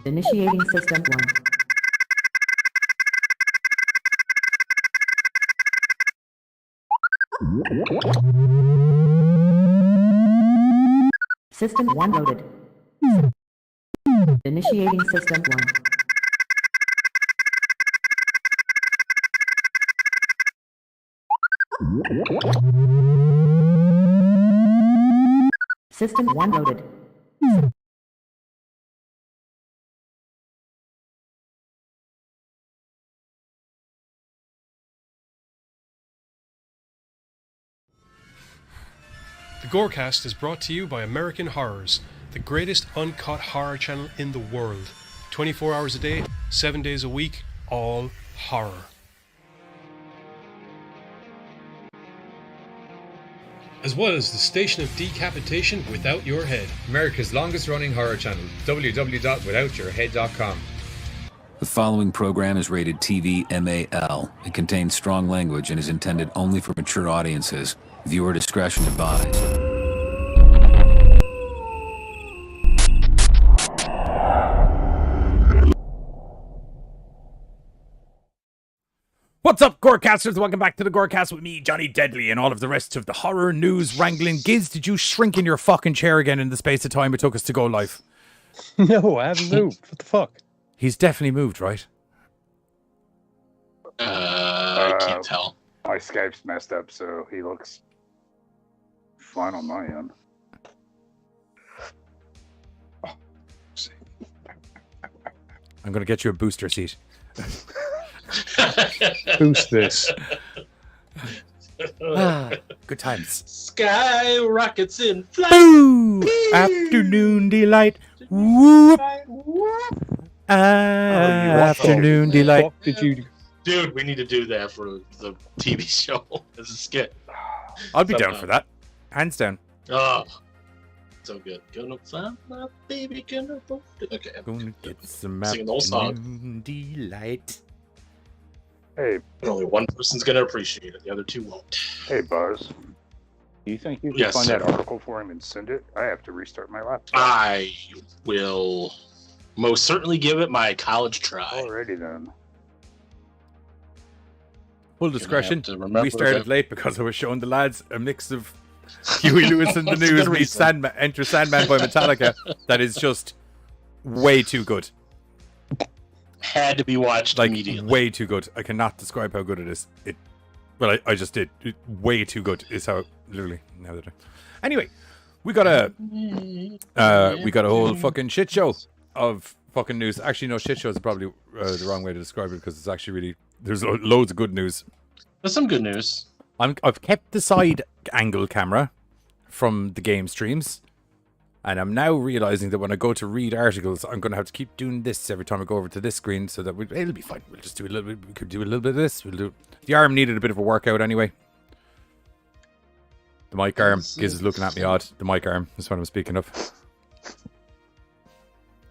Initiating System 1. System 1 loaded. Initiating System 1. System 1 loaded. The Gorecast is brought to you by American Horrors, the greatest uncut horror channel in the world. 24 hours a day, 7 days a week, all horror. As well as the station of decapitation without your head. America's longest running horror channel, www.withoutyourhead.com. The following program is rated TV MAL. It contains strong language and is intended only for mature audiences. Viewer discretion advised. What's up, Gorecasters? Welcome back to the Gorecast with me, Johnny Deadly, and all of the rest of the horror news wrangling. Giz, did you shrink in your fucking chair again in the space of time it took us to go live? No, I haven't moved. What the fuck? He's definitely moved, right? I can't tell. My Skype's messed up, so he looks fine on my end. I'm going to get you a booster seat. Who's this? Good times. Sky rockets in flight. Boo! Afternoon delight. Whoop! Afternoon delight. What did you do? Dude, we need to do that for the TV show as a skit. I'll be down for that. Hands down. Oh, so good. Gonna find my baby, gonna vote. Okay. Gonna get some Singing the whole song. afternoon delight. Hey, But only one person's gonna appreciate it, the other two won't. hey, Buzz. Do you think you can Yes, find sir. that article for him and send it? I have to restart my laptop. I will most certainly give it my college try. Alrighty then. Full Gonna discretion. have to remember We started that- late because I was showing the lads a mix of Huey Lewis in the That's a news good meets reason. Sandman, Enter Sandman by Metallica. That is just way too good. Had to be watched Like, immediately. way too good. I cannot describe how good it is. Well, I just did. Way too good is how, literally, now that Anyway, we got a whole fucking shit show of fucking news. Actually, no, shit show is probably the wrong way to describe it because it's actually really, there's loads of good news. There's some good news. I've kept the side angle camera from the game streams, and I'm now realizing that when I go to read articles, I'm going to have to keep doing this every time I go over to this screen, so that it'll be fine. We'll just do a little bit. We could do a little bit of this. The arm needed a bit of a workout anyway. The mic arm. Giz is looking at me odd. The mic arm is what I'm speaking of.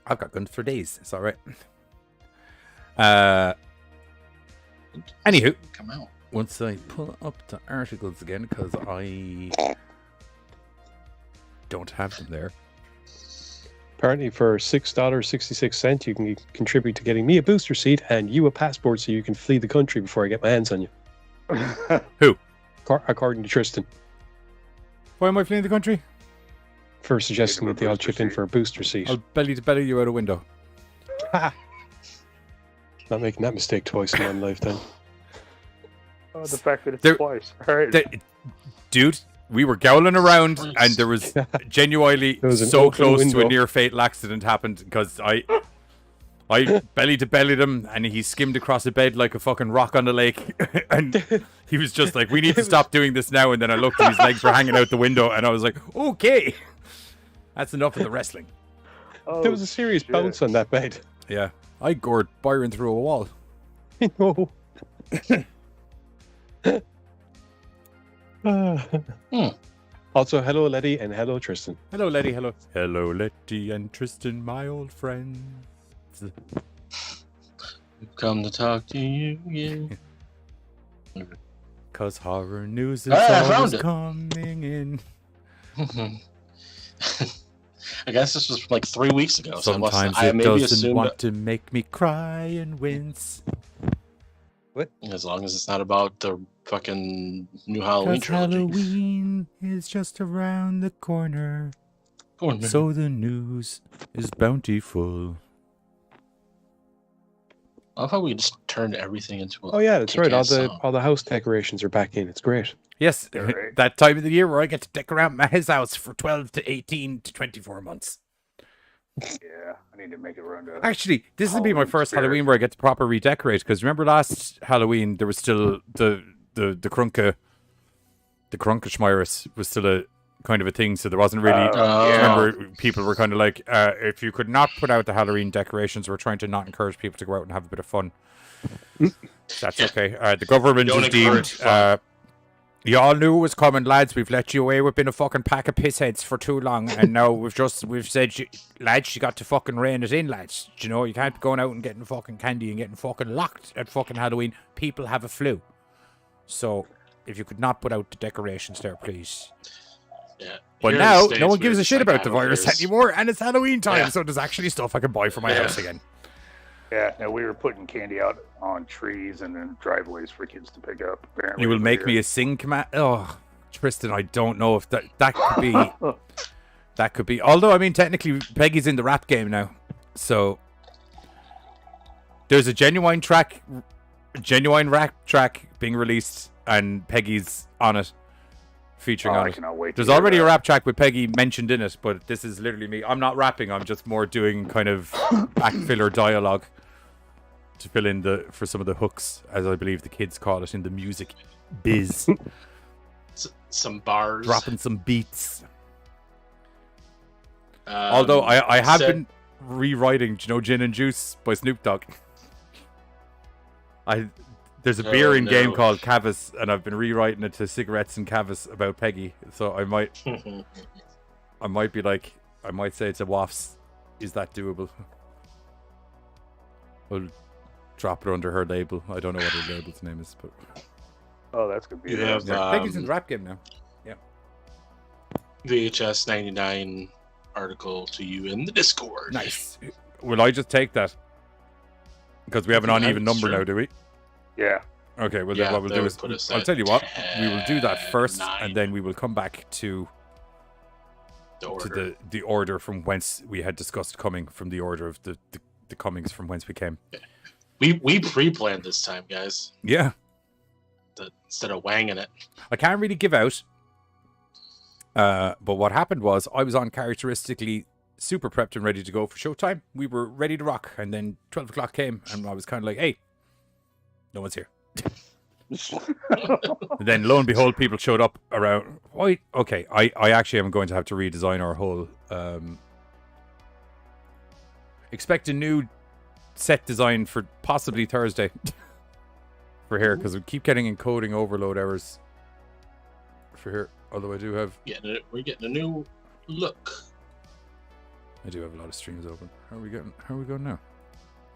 I've got guns for days. It's all right. Anywho. Come out. Once I pull up the articles again, because I don't have them there. Apparently, for $6.66, you can contribute to getting me a booster seat and you a passport so you can flee the country before I get my hands on you. Who? According to Tristan, Why am I fleeing the country? for suggesting that they all chip in for a booster seat. I'll belly to belly you out a window. Ha! Not making that mistake twice in one lifetime. Oh, the fact that it's There- twice. Alright. Dude, we were gowling around and there was genuinely There was an so open close to a window. near fatal accident happened because I belly to bellied him and he skimmed across the bed like a fucking rock on the lake and he was just like, we need to stop doing this now, and then I looked and his legs were hanging out the window and I was like, okay, that's enough of the wrestling. Oh, There was a serious shit. bounce on that bed. Yeah, I gored Byron through a wall. No. Also, hello, Letty, and hello, Tristan. Hello, Letty. Hello. Hello, Letty and Tristan, my old friends. Come to talk to you, yeah. Cause horror news is I always found it. coming in. I guess this was like 3 weeks ago. So Sometimes I it maybe doesn't assumed want to make me cry and wince. as long as it's not about the fucking new Halloween 'Cause trilogy. Halloween is just around the corner. Oh, no. So the news is bountiful. I love how we just turned everything into a Oh yeah, that's right. All kick-ass the song. all the house decorations are back in. It's great. Yes, Right. that time of the year where I get to decorate his house for 12 to 18 to 24 months. Yeah, I need to make it run to. Actually, this will be my Halloween first spirit. Halloween where I get to proper redecorate, because remember last Halloween there was still the Krunka, the Krunkashmirus was still a kind of a thing, so there wasn't really. Yeah. Remember, people were kind of like, if you could not put out the Halloween decorations, we're trying to not encourage people to go out and have a bit of fun. That's okay. The government Don't has deemed. encourage fun. You all knew it was coming, lads. We've let you away with being a fucking pack of pissheads for too long, and now we've said, lads, you got to fucking rein it in, lads. Do you know, you can't be going out and getting fucking candy and getting fucking locked at fucking Halloween. People have a flu. So, if you could not put out the decorations there, please. Yeah. But Here in the now, States, no one we're gives a just shit like, about I the don't virus care. anymore, and it's Halloween time, Yeah. so there's actually stuff I can buy for my Yeah. house again. Yeah, no, we were putting candy out on trees and then driveways for kids to pick up. Apparently You will over make here. me a sing command. Oh, Tristan, I don't know if that could be. That could be. Although, I mean, technically, Peggy's in the rap game now, so there's a genuine rap track being released, and Peggy's on it, featuring Oh, on I it. cannot wait. There's to hear already a that. rap track with Peggy mentioned in it, but this is literally me. I'm not rapping. I'm just more doing kind of back filler dialogue to fill in for some of the hooks, as I believe the kids call it in the music biz. Some bars. Dropping some beats. Although I have been rewriting, do you know, Gin and Juice by Snoop Dogg. There's a beer in game no. called Cavis, and I've been rewriting it to Cigarettes and Cavis about Peggy. So I might be like, I might say it's a wafts. Is that doable? We'll drop it under her label. I don't know what her label's name is, but Oh, that's gonna be. You have Peggy's in the rap game now. VHS 99 article to you in the Discord. Nice. Will I just take that? Because we have an Yeah, uneven number sure. now, do we? Yeah. Okay, well Yeah, then what we'll that do would is, put us I'll at tell you what, we will do that 10, first, 9. and then we will come back to The order. to the order from whence we had discussed coming, from the order of the comings from whence we came. We pre-planned this time, guys. Yeah, Instead of wanging it. I can't really give out, but what happened was I was on characteristically super prepped and ready to go for showtime. We were ready to rock, and then 12 o'clock came, and I was kind of like, hey, no one's here. And then lo and behold, people showed up around. Why? Okay, I actually am going to have to redesign our whole. Expect a new set design for possibly Thursday for here, because we keep getting encoding overload errors for here. Although I do have, We're getting a new look. I do have a lot of streams open. How are we going now?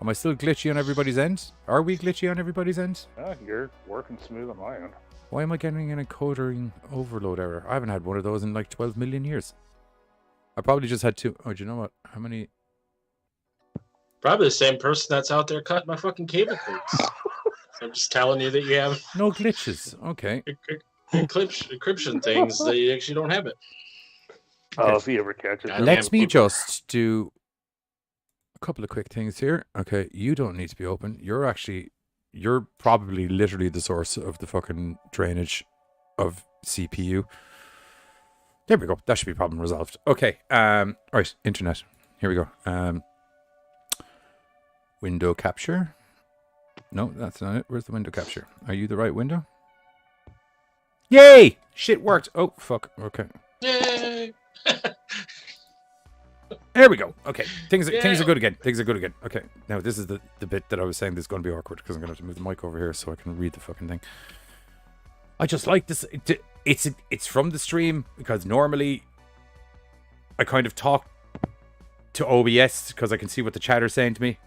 Am I still glitchy on everybody's end? Are we glitchy on everybody's end? You're working smooth on my end. Why am I getting an encoding overload error? I haven't had one of those in like 12 million years. I probably just had two. Oh, do you know what? How many? Probably the same person that's out there cutting my fucking cable cords. I'm just telling you that you have No glitches. Okay. encryption things that you actually don't have it. Oh, if he ever catches God it. Let me people. just do a couple of quick things here. Okay, you don't need to be open. You're probably literally the source of the fucking drainage of CPU. There we go. That should be problem resolved. Okay. Right, internet. Here we go. Window capture. No, that's not it. Where's the window capture? Are you the right window? Yay! Shit worked. Oh, fuck. Okay. Yay! There we go. Okay. Things are Yeah. good again. Things are good again. Okay. Now, this is the bit that I was saying this is going to be awkward, because I'm going to have to move the mic over here so I can read the fucking thing. I just like this. It's from the stream, because normally I kind of talk to OBS because I can see what the chatter's saying to me,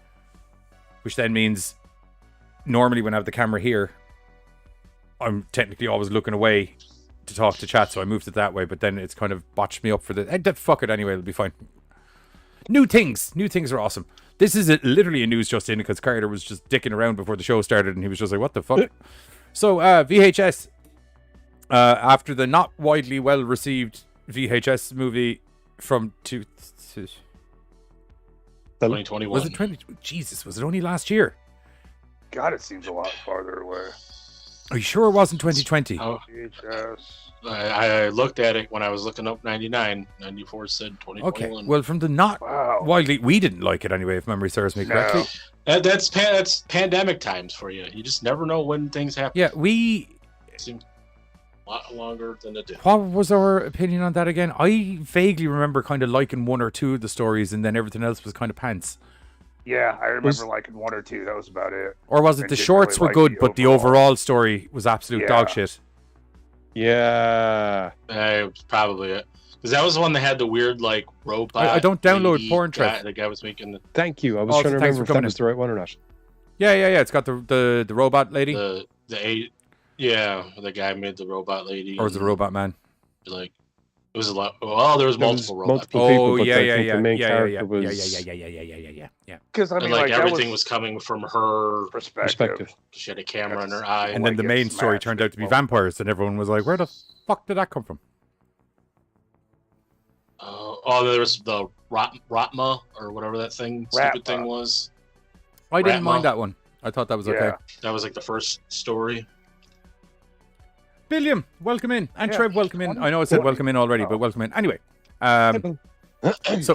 which then means normally when I have the camera here, I'm technically always looking away to talk to chat, so I moved it that way, but then it's kind of botched me up for the... fuck it anyway, it'll be fine. New things are awesome. This is literally a news just in because Carter was just dicking around before the show started and he was just like, what the fuck? So VHS, after the not widely well received VHS movie from 2021. Was it 20? Jesus, was it only last year? God, it seems a lot farther away. Are you sure it wasn't 2020? Oh, VHS. I looked at it when I was looking up 99. 94 said 2021. Okay, well, from the not widely, we didn't like it anyway, if memory serves me correctly. That's pandemic times for you. You just never know when things happen. Yeah, we... It seemed a lot longer than it did. What was our opinion on that again? I vaguely remember kind of liking one or two of the stories and then everything else was kind of pants. Yeah, I remember liking one or two. That was about it. Or was it the shorts were good, but the overall story was absolute dog shit? Yeah. Probably it. Because that was the one that had the weird, like, robot. I don't download lady porn guy, trash. the guy was making the... Thank you. I was trying to remember if that was the right one or not. Yeah. It's got the robot lady. The guy made the robot lady. Or was it the robot man? Like, it was a lot. Well, there was multiple robots. People, but I think the main character was... Yeah. Because, I mean, like everything was coming from her perspective. She had a camera in her eye. And then the main story turned out to be vampires, and everyone was like, where the fuck did that come from? There was the Ratma, or whatever that stupid thing was. I didn't mind that one. I thought that was okay. That was like the first story. Billiam, welcome in. And Trev, welcome in. I know I said welcome in already, but welcome in. Anyway, so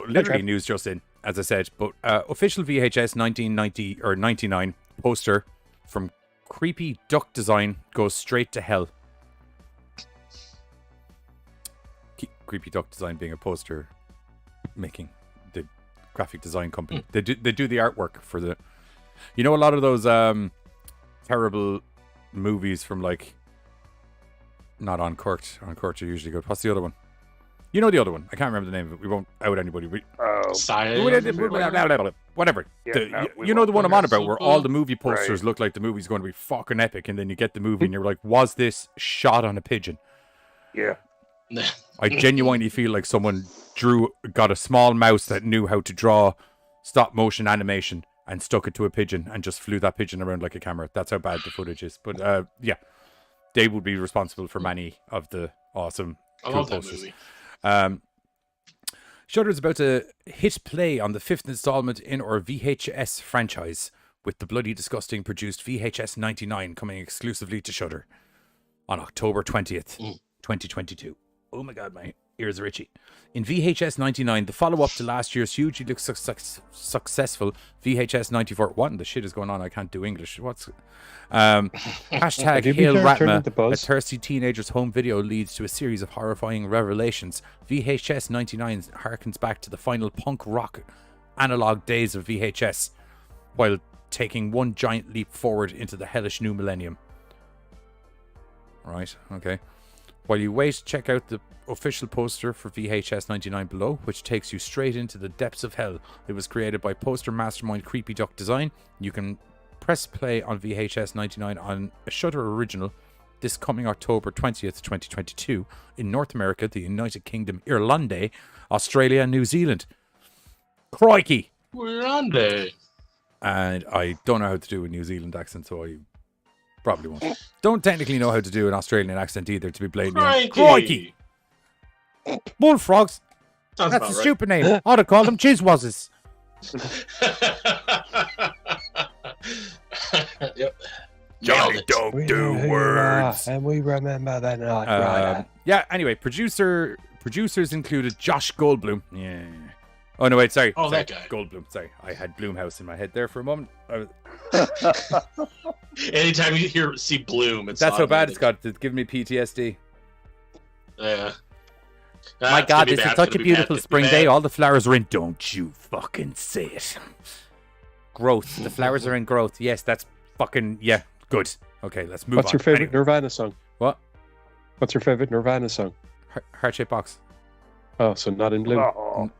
literally news just in, as I said, but official VHS 1990 or 99 poster from Creepy Duck Design goes straight to hell. Creepy Duck Design being a poster making the graphic design company. They do the artwork for the... You know, a lot of those terrible movies from like... Not Uncorked. Uncorked are usually good. What's the other one? You know the other one. I can't remember the name of it. We won't out anybody. Whatever. You know the one I'm on about where all the movie posters look like the movie's going to be fucking epic, and then you get the movie and you're like, was this shot on a pigeon? Yeah. I genuinely feel like someone got a small mouse that knew how to draw stop motion animation and stuck it to a pigeon and just flew that pigeon around like a camera. That's how bad the footage is. But yeah. They would be responsible for many of the awesome cool posters. Shudder is about to hit play on the 5th installment in our VHS franchise, with the bloody disgusting produced VHS 99 coming exclusively to Shudder on October 20th, 2022. Oh my god, my ears are itchy. In VHS 99, the follow-up to last year's hugely successful VHS 94. What in the shit is going on? I can't do English. What's... hashtag Hail Ratma, a thirsty teenager's home video leads to a series of horrifying revelations. VHS 99 harkens back to the final punk rock analog days of VHS, while taking one giant leap forward into the hellish new millennium. Right, okay. While you wait, check out the official poster for VHS 99 below, which takes you straight into the depths of hell. It was created by poster mastermind Creepy Duck Design. You can press play on VHS 99 on a Shudder original this coming October 20th, 2022 in North America, the United Kingdom, Irlande, Australia, and New Zealand. Crikey! Irlande. And I don't know how to do a New Zealand accent, so I probably won't. Don't technically know how to do an Australian accent either, to be blatantly honest. Crikey! Bullfrogs! Sounds That's a right. stupid name. I'd have called them Chiswazzes. Yep. Johnny don't do words. And we remember that night. Yeah, anyway, producers included Josh Goldblum. Yeah. Oh, no, wait, sorry. Oh, sorry. that guy. Goldblum, sorry. I had Bloomhouse in my head there for a moment. Anytime you see Bloom, it's That's how bad it's automatic. got. It's giving me PTSD. Yeah. My It's God, gonna be this is bad. such It's a gonna be beautiful bad. spring It's day. bad. All the flowers are in. Don't you fucking say it. Growth. The flowers are in growth. Yes, that's fucking, yeah, good. Okay, let's move on. What's your favorite Anyway. Nirvana song? What? What's your favorite Nirvana song? Heart-shaped box. Oh, so Not in Blue. Oh,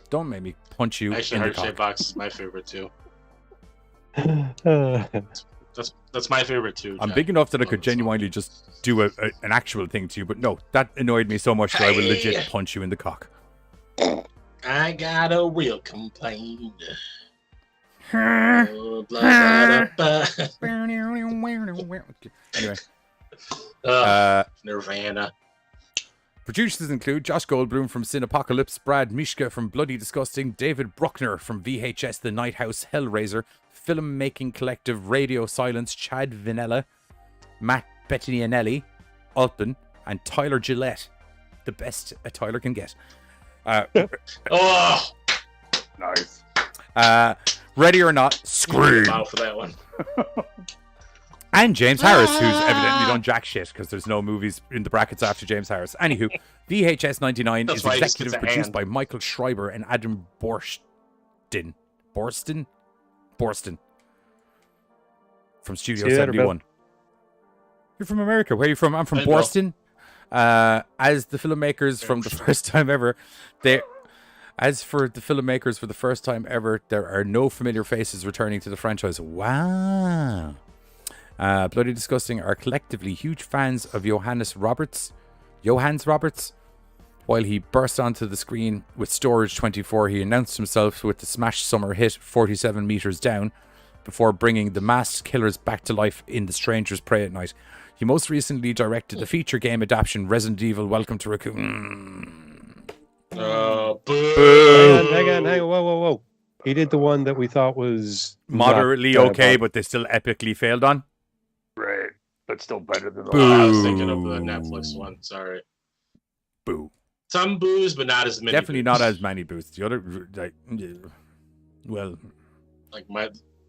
Don't make me punch you Actually, in the Heart Shaped cock. Box is my favorite too. Uh, That's my favorite too. I'm Jack. big enough that I Love could that song. genuinely just do an actual thing to you, but no, that annoyed me so much that I would legit punch you in the cock. I got a real complaint. Oh, blah, blah, blah. Anyway. Nirvana. Producers include Josh Goldblum from Sin Apocalypse, Brad Mishka from Bloody Disgusting, David Bruckner from VHS The Night House Hellraiser, Filmmaking Collective Radio Silence, Chad Vinella, Matt Bettinelli, Altman, and Tyler Gillette. The best a Tyler can get. Oh, Nice. Ready or Not, Scream. wow for that one. And James Harris, who's evidently done jack shit because there's no movies in the brackets after James Harris. Anywho, VHS 99 That's is why he just executive gets a produced hand. by Michael Schreiber and Adam Borstin. From Studio See you later, 71. You're from America. Where are you from? I'm from Hey, Bill. Borston. As the filmmakers from the first time ever, As for the filmmakers for the first time ever, there are no familiar faces returning to the franchise. Wow. Bloody Disgusting are collectively huge fans of Johannes Roberts, While he burst onto the screen with Storage 24, he announced himself with the smash summer hit 47 Meters Down, before bringing the masked killers back to life in The Stranger's Prey at Night. He most recently directed the feature game adaptation Resident Evil Welcome to Raccoon. Boo. Hang on. Whoa. He did the one that we thought was Moderately not, okay, but they still epically failed on. Right. But still better than the Boo. I last. was thinking of the Netflix one. Sorry. Boo. Some boos, but not as many. Definitely boos. not as many boosts. The other, well, Like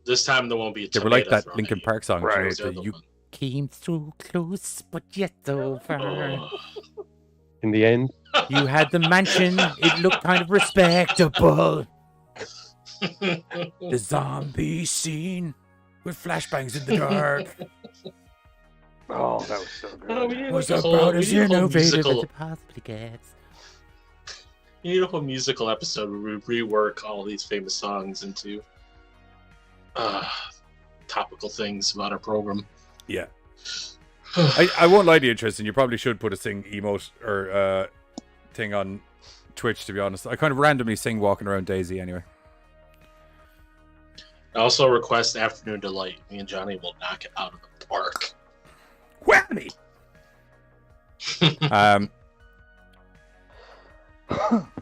this time there won't be a they were like tomato that thrown Linkin at you. Park song. Right. Those are the You ones. came so close, but yet so far. Oh. in the end. You had the mansion. It looked kind of respectable. The zombie scene with flashbangs in the dark Oh, that was so Oh, we good. need was like a whole, about we as need a whole innovative as musical. it possibly gets. You need a whole musical episode where we rework all these famous songs into topical things about our program. Yeah. I won't lie to you, Tristan. You probably should put a sing emote or thing on Twitch, to be honest. I kind of randomly sing Walking Around Daisy anyway. I also request Afternoon Delight. Me and Johnny will knock it out of the park. Whammy!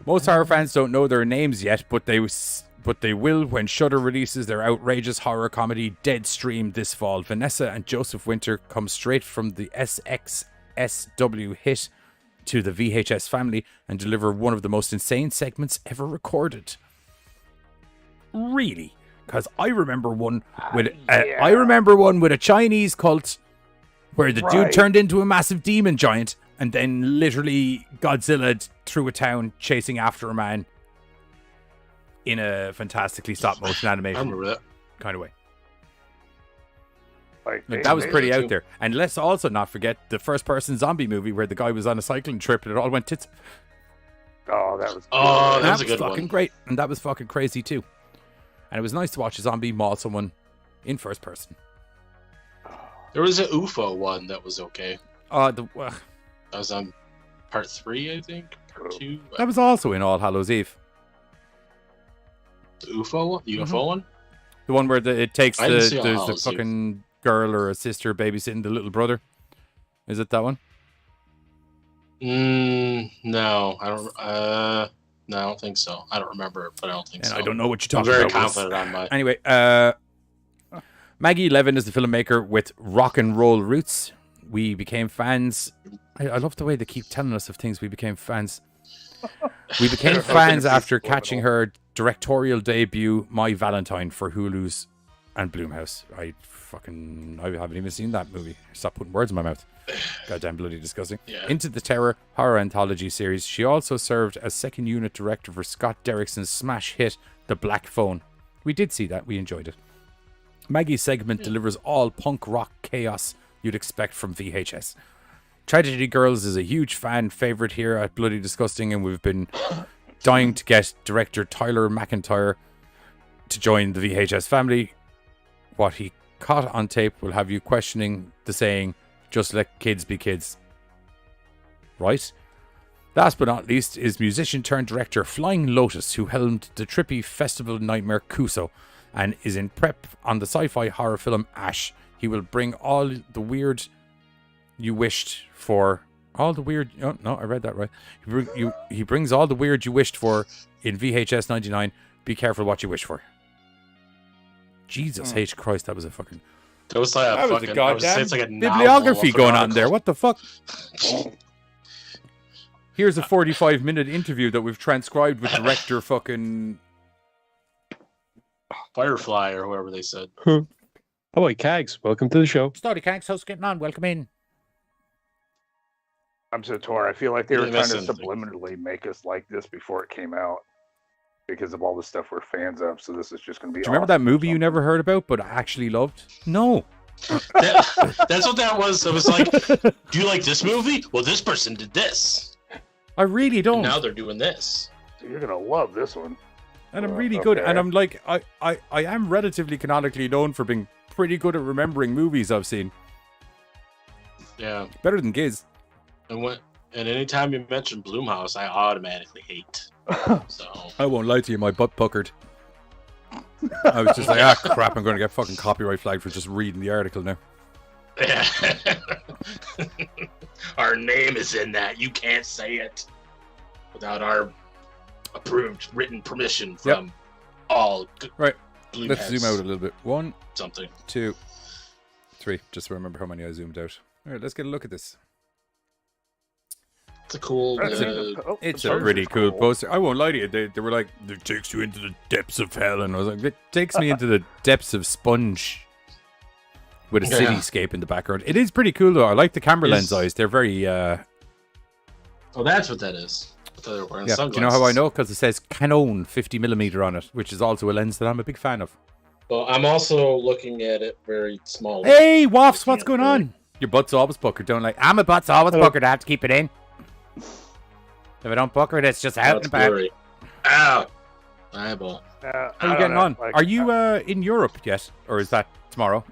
Most horror fans don't know their names yet, but they will when Shudder releases their outrageous horror comedy Deadstream this fall. Vanessa and Joseph Winter come straight from the SXSW hit to the VHS family and deliver one of the most insane segments ever recorded. Really? Because I remember one with a Chinese cult where the dude Right. turned into a massive demon giant and then literally Godzilla through a town chasing after a man in a fantastically stop motion I animation remember that. kind of way. Like, Like, they that was made pretty it. out there. And let's also not forget the first person zombie movie where the guy was on a cycling trip and it all went tits. Oh, that was. Oh, And that was a was good fucking one. great. And that was fucking crazy too. And it was nice to watch a zombie maul someone in first person. There was an UFO one that was okay. That That was on part 3, I think. Part 2. was also in All Hallows Eve. The UFO one? UFO one? The one where it takes I didn't see All there's the Hallows Eve. fucking girl or a sister babysitting the little brother. Is it that one? No, I don't. No, I don't think so. I don't remember it, but I don't think And so. I don't know what you're I'm talking very about. Wes. confident on my. Anyway, Maggie Levin is the filmmaker with rock and roll roots. We became fans. I love the way they keep telling us of things we became fans. We became fans after catching her directorial debut, My Valentine, for Hulu's and Blumhouse. I haven't even seen that movie. Stop putting words in my mouth. Goddamn bloody disgusting. Yeah. Into the Terror horror anthology series. She also served as second unit director for Scott Derrickson's smash hit, The Black Phone. We did see that. We enjoyed it. Maggie's segment delivers all punk rock chaos you'd expect from VHS. Tragedy Girls is a huge fan favorite here at Bloody Disgusting, and we've been dying to get director Tyler McIntyre to join the VHS family. What he caught on tape will have you questioning the saying, just let kids be kids. Right? Last but not least is musician turned director Flying Lotus, who helmed the trippy festival nightmare Kuso and is in prep on the sci-fi horror film Ash. He will bring all the weird you wished for. All the weird... Oh, no, I read that right. He brings all the weird you wished for in VHS 99. Be careful what you wish for. Jesus H. Christ, that was a fucking... That was like That was a goddamn it's like a bibliography going on there. What the fuck? Here's a 45-minute interview that we've transcribed with director fucking... Firefly or whoever they said. How about Cags? Welcome to the show. Story Cags, how's it getting on? Welcome in. I'm so torn. I feel like they were Didn't trying miss to anything. subliminally make us like this before it came out because of all the stuff we're fans of. So this is just going to be. Do you remember that movie you never heard about but actually loved? No. That's what that was. It was like, do you like this movie? Well, this person did this. I really don't. And now they're doing this. You're going to love this one. And I'm really good. Okay. And I'm like, I am relatively canonically known for being pretty good at remembering movies I've seen. Yeah. Better than Giz. And anytime you mention Blumhouse, I automatically hate. So I won't lie to you, my butt puckered. I was just like, crap, I'm going to get fucking copyright flagged for just reading the article now. yeah. Our name is in that. You can't say it without our approved written permission from all Right. Blue Let's heads. zoom out a little bit. 1, Something. 2, 3. Just remember how many I zoomed out. All right, let's get a look at this. It's a cool. It's a pretty cool poster. I won't lie to you. They were like, it takes you into the depths of hell. And I was like, it takes me into the depths of Sponge with a cityscape in the background. It is pretty cool, though. I like the camera lens eyes. They're very... Oh, that's what that is. I thought they were wearing yeah. Do sunglasses. you know how I know? Because it says Canon 50mm on it, which is also a lens that I'm a big fan of. Well, I'm also looking at it very small. Hey, Woffs, what's going on? Your butt's always puckered, don't like. My butt's always puckered. I have to keep it in. If I don't pucker it, it's just out and about. Blurry. Ow! Eyeball. How are you getting on? Are you in Europe yet? Or is that tomorrow?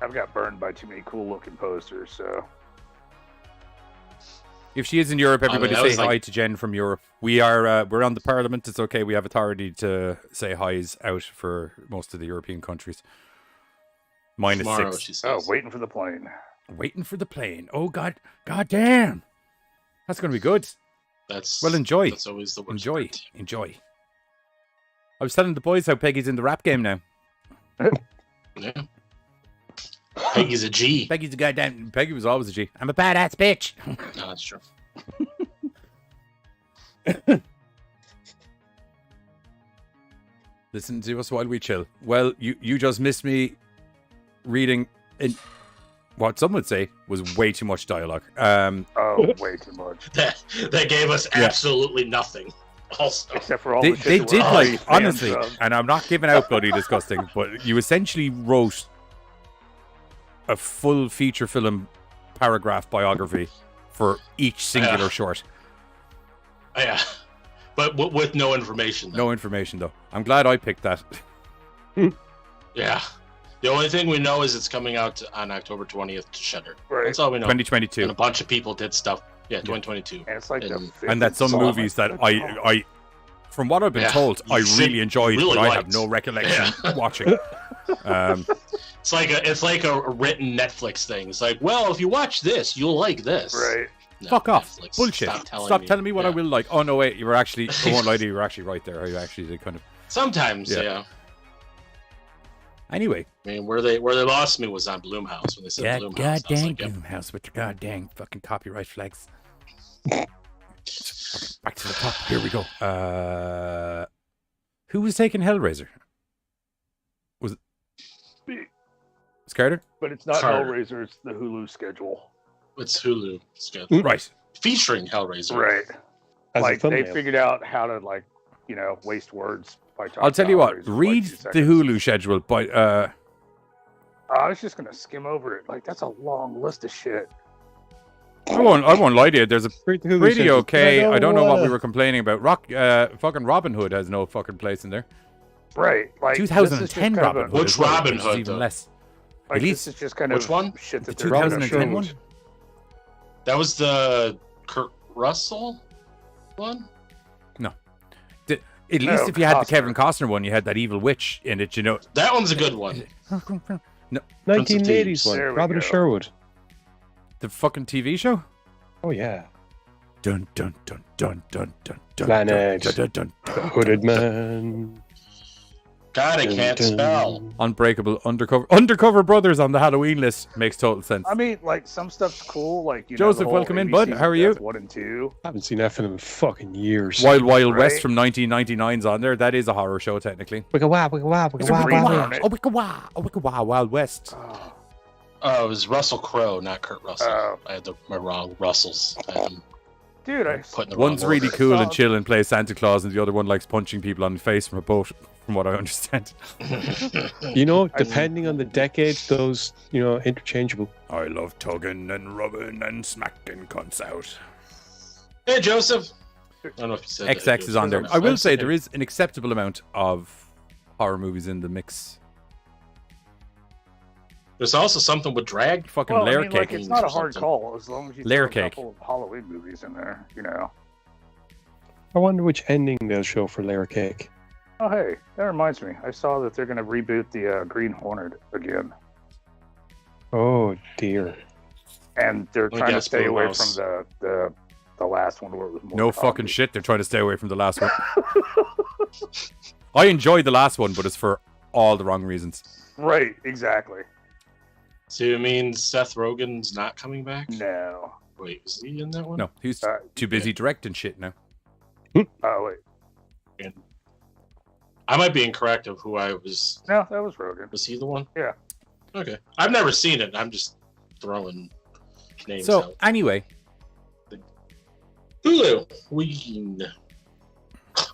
I've got burned by too many cool looking posters, so. If she is in Europe, everybody that say was hi like- to Jen from Europe. We are we're on the Parliament. It's okay. We have authority to say hi's out for most of the European countries. Minus Tomorrow, 6. she Oh, says. waiting for the plane. Waiting for the plane. Oh God damn. That's gonna be good. That's Well, enjoy. That's always the worst. Enjoy. part. Enjoy. I was telling the boys how Peggy's in the rap game now. Yeah. Peggy's a G. Peggy's a goddamn. Peggy was always a G. I'm a badass bitch. No, that's true. Listen to us while we chill. Well, you just missed me reading in what some would say was way too much dialogue. Oh, way too much. That gave us absolutely nothing. Also, Except for all They the shit that did we're already like fans honestly, of. and I'm not giving out bloody disgusting, but you essentially wrote a full feature film paragraph biography for each singular short. yeah, but with no information. Though. No information though. I'm glad I picked that. Yeah, the only thing we know is it's coming out on October 20th to Shudder. Right. That's all we know. 2022. And a bunch of people did stuff. Yeah, 2022. And it's like the And- fifth And that some installment. movies that I from what I've been Yeah, told, you I should really enjoyed, really but I have liked. no recollection watching. It's like a written Netflix thing. It's like, well, if you watch this, you'll like this. Right. No, Fuck off. Netflix, Bullshit. Stop telling me what I Yeah. will like. Oh no, wait, you were actually I won't lie to you, you were actually right there. You actually did kind of Sometimes, Yeah. yeah. anyway. I mean, where they lost me was on Blumhouse when they said Yeah, Blumhouse. I was goddamn like, yep. Doomhouse with your goddamn fucking copyright flags. Back to the top. Here we go. Who was taking Hellraiser? Was it Carter? But it's not Carter. Hellraiser, it's the Hulu schedule. It's Hulu schedule. Right. Featuring Hellraiser. Right. As a Like, they thumbnail. figured out how to, like, waste words by talking I'll tell you about what. Hellraiser for, like, Read 2 the seconds. Hulu schedule, but I was just going to skim over it. Like, that's a long list of shit. I won't lie to you. There's a Read the Hulu pretty schedule. okay. I don't know what we wanna- were complaining about. Fucking Robin Hood has no fucking place in there. Right. Like, this is 2010 just kind of Robin a- Hood. Which as well, Robin which is Hood, even though? less. Like, At least this is just kind Which of one? shit that The they're gonna 2010 show. one? That was the Kurt Russell one? No. At least if you had the Kevin Costner one, you had that evil witch in it, you know. That one's a good one. No, 1980s one. There we Robert go. Sherwood. the fucking TV show? Oh, yeah. Dun dun dun dun dun dun dun. Planet. Dun, dun, dun, The dun, Hooded dun, dun. Man. God, I can't spell. Unbreakable Undercover Brothers on the Halloween list makes total sense. I mean, like, some stuff's cool. Like, you know, Joseph, the whole welcome in, bud. ABCs How are of you? Death 1 and 2. Haven't seen that film in fucking years. Wild Wild Right? West from 1999's on there. That is a horror show, technically. Wicka wah, wicka wah, wicka It's a wah, wicka Green wah. wah, Hornet. a wicka wah, a wicka wah, Wild West. Oh, it was Russell Crowe, not Kurt Russell. Oh. I had my wrong Russells. I had them Dude, I put in the One's wrong really order. cool and Solid. chill and plays Santa Claus, and the other one likes punching people on the face from a boat, from what I understand. You know, depending on the decade, those, you know, interchangeable. I love tugging and rubbing and smacking cunts out. Hey, Joseph. I don't know if you said that. XX is on there. Joseph. I will say there is an acceptable amount of horror movies in the mix. There's also something with drag. Fucking well, layer I mean, like, cake. it's not a hard something. call as long as you Layer throw a cake. couple of Halloween movies in there, you know. I wonder which ending they'll show for Layer Cake. Oh, hey, that reminds me. I saw that they're going to reboot the Green Hornet again. Oh, dear. And they're Let me trying to guess, stay Blue away Mouse. from the last one where it was more No comedy. fucking shit. They're trying to stay away from the last one. I enjoyed the last one, but it's for all the wrong reasons. Right, exactly. So you mean Seth Rogen's not coming back? No. Wait, is he in that one? No, he's Uh, too busy directing shit now. Oh, wait. I might be incorrect of who I was. No, that was Rogen. Was he the one? Yeah. Okay. I've never seen it. I'm just throwing names So, out. anyway, Hulu. Ween.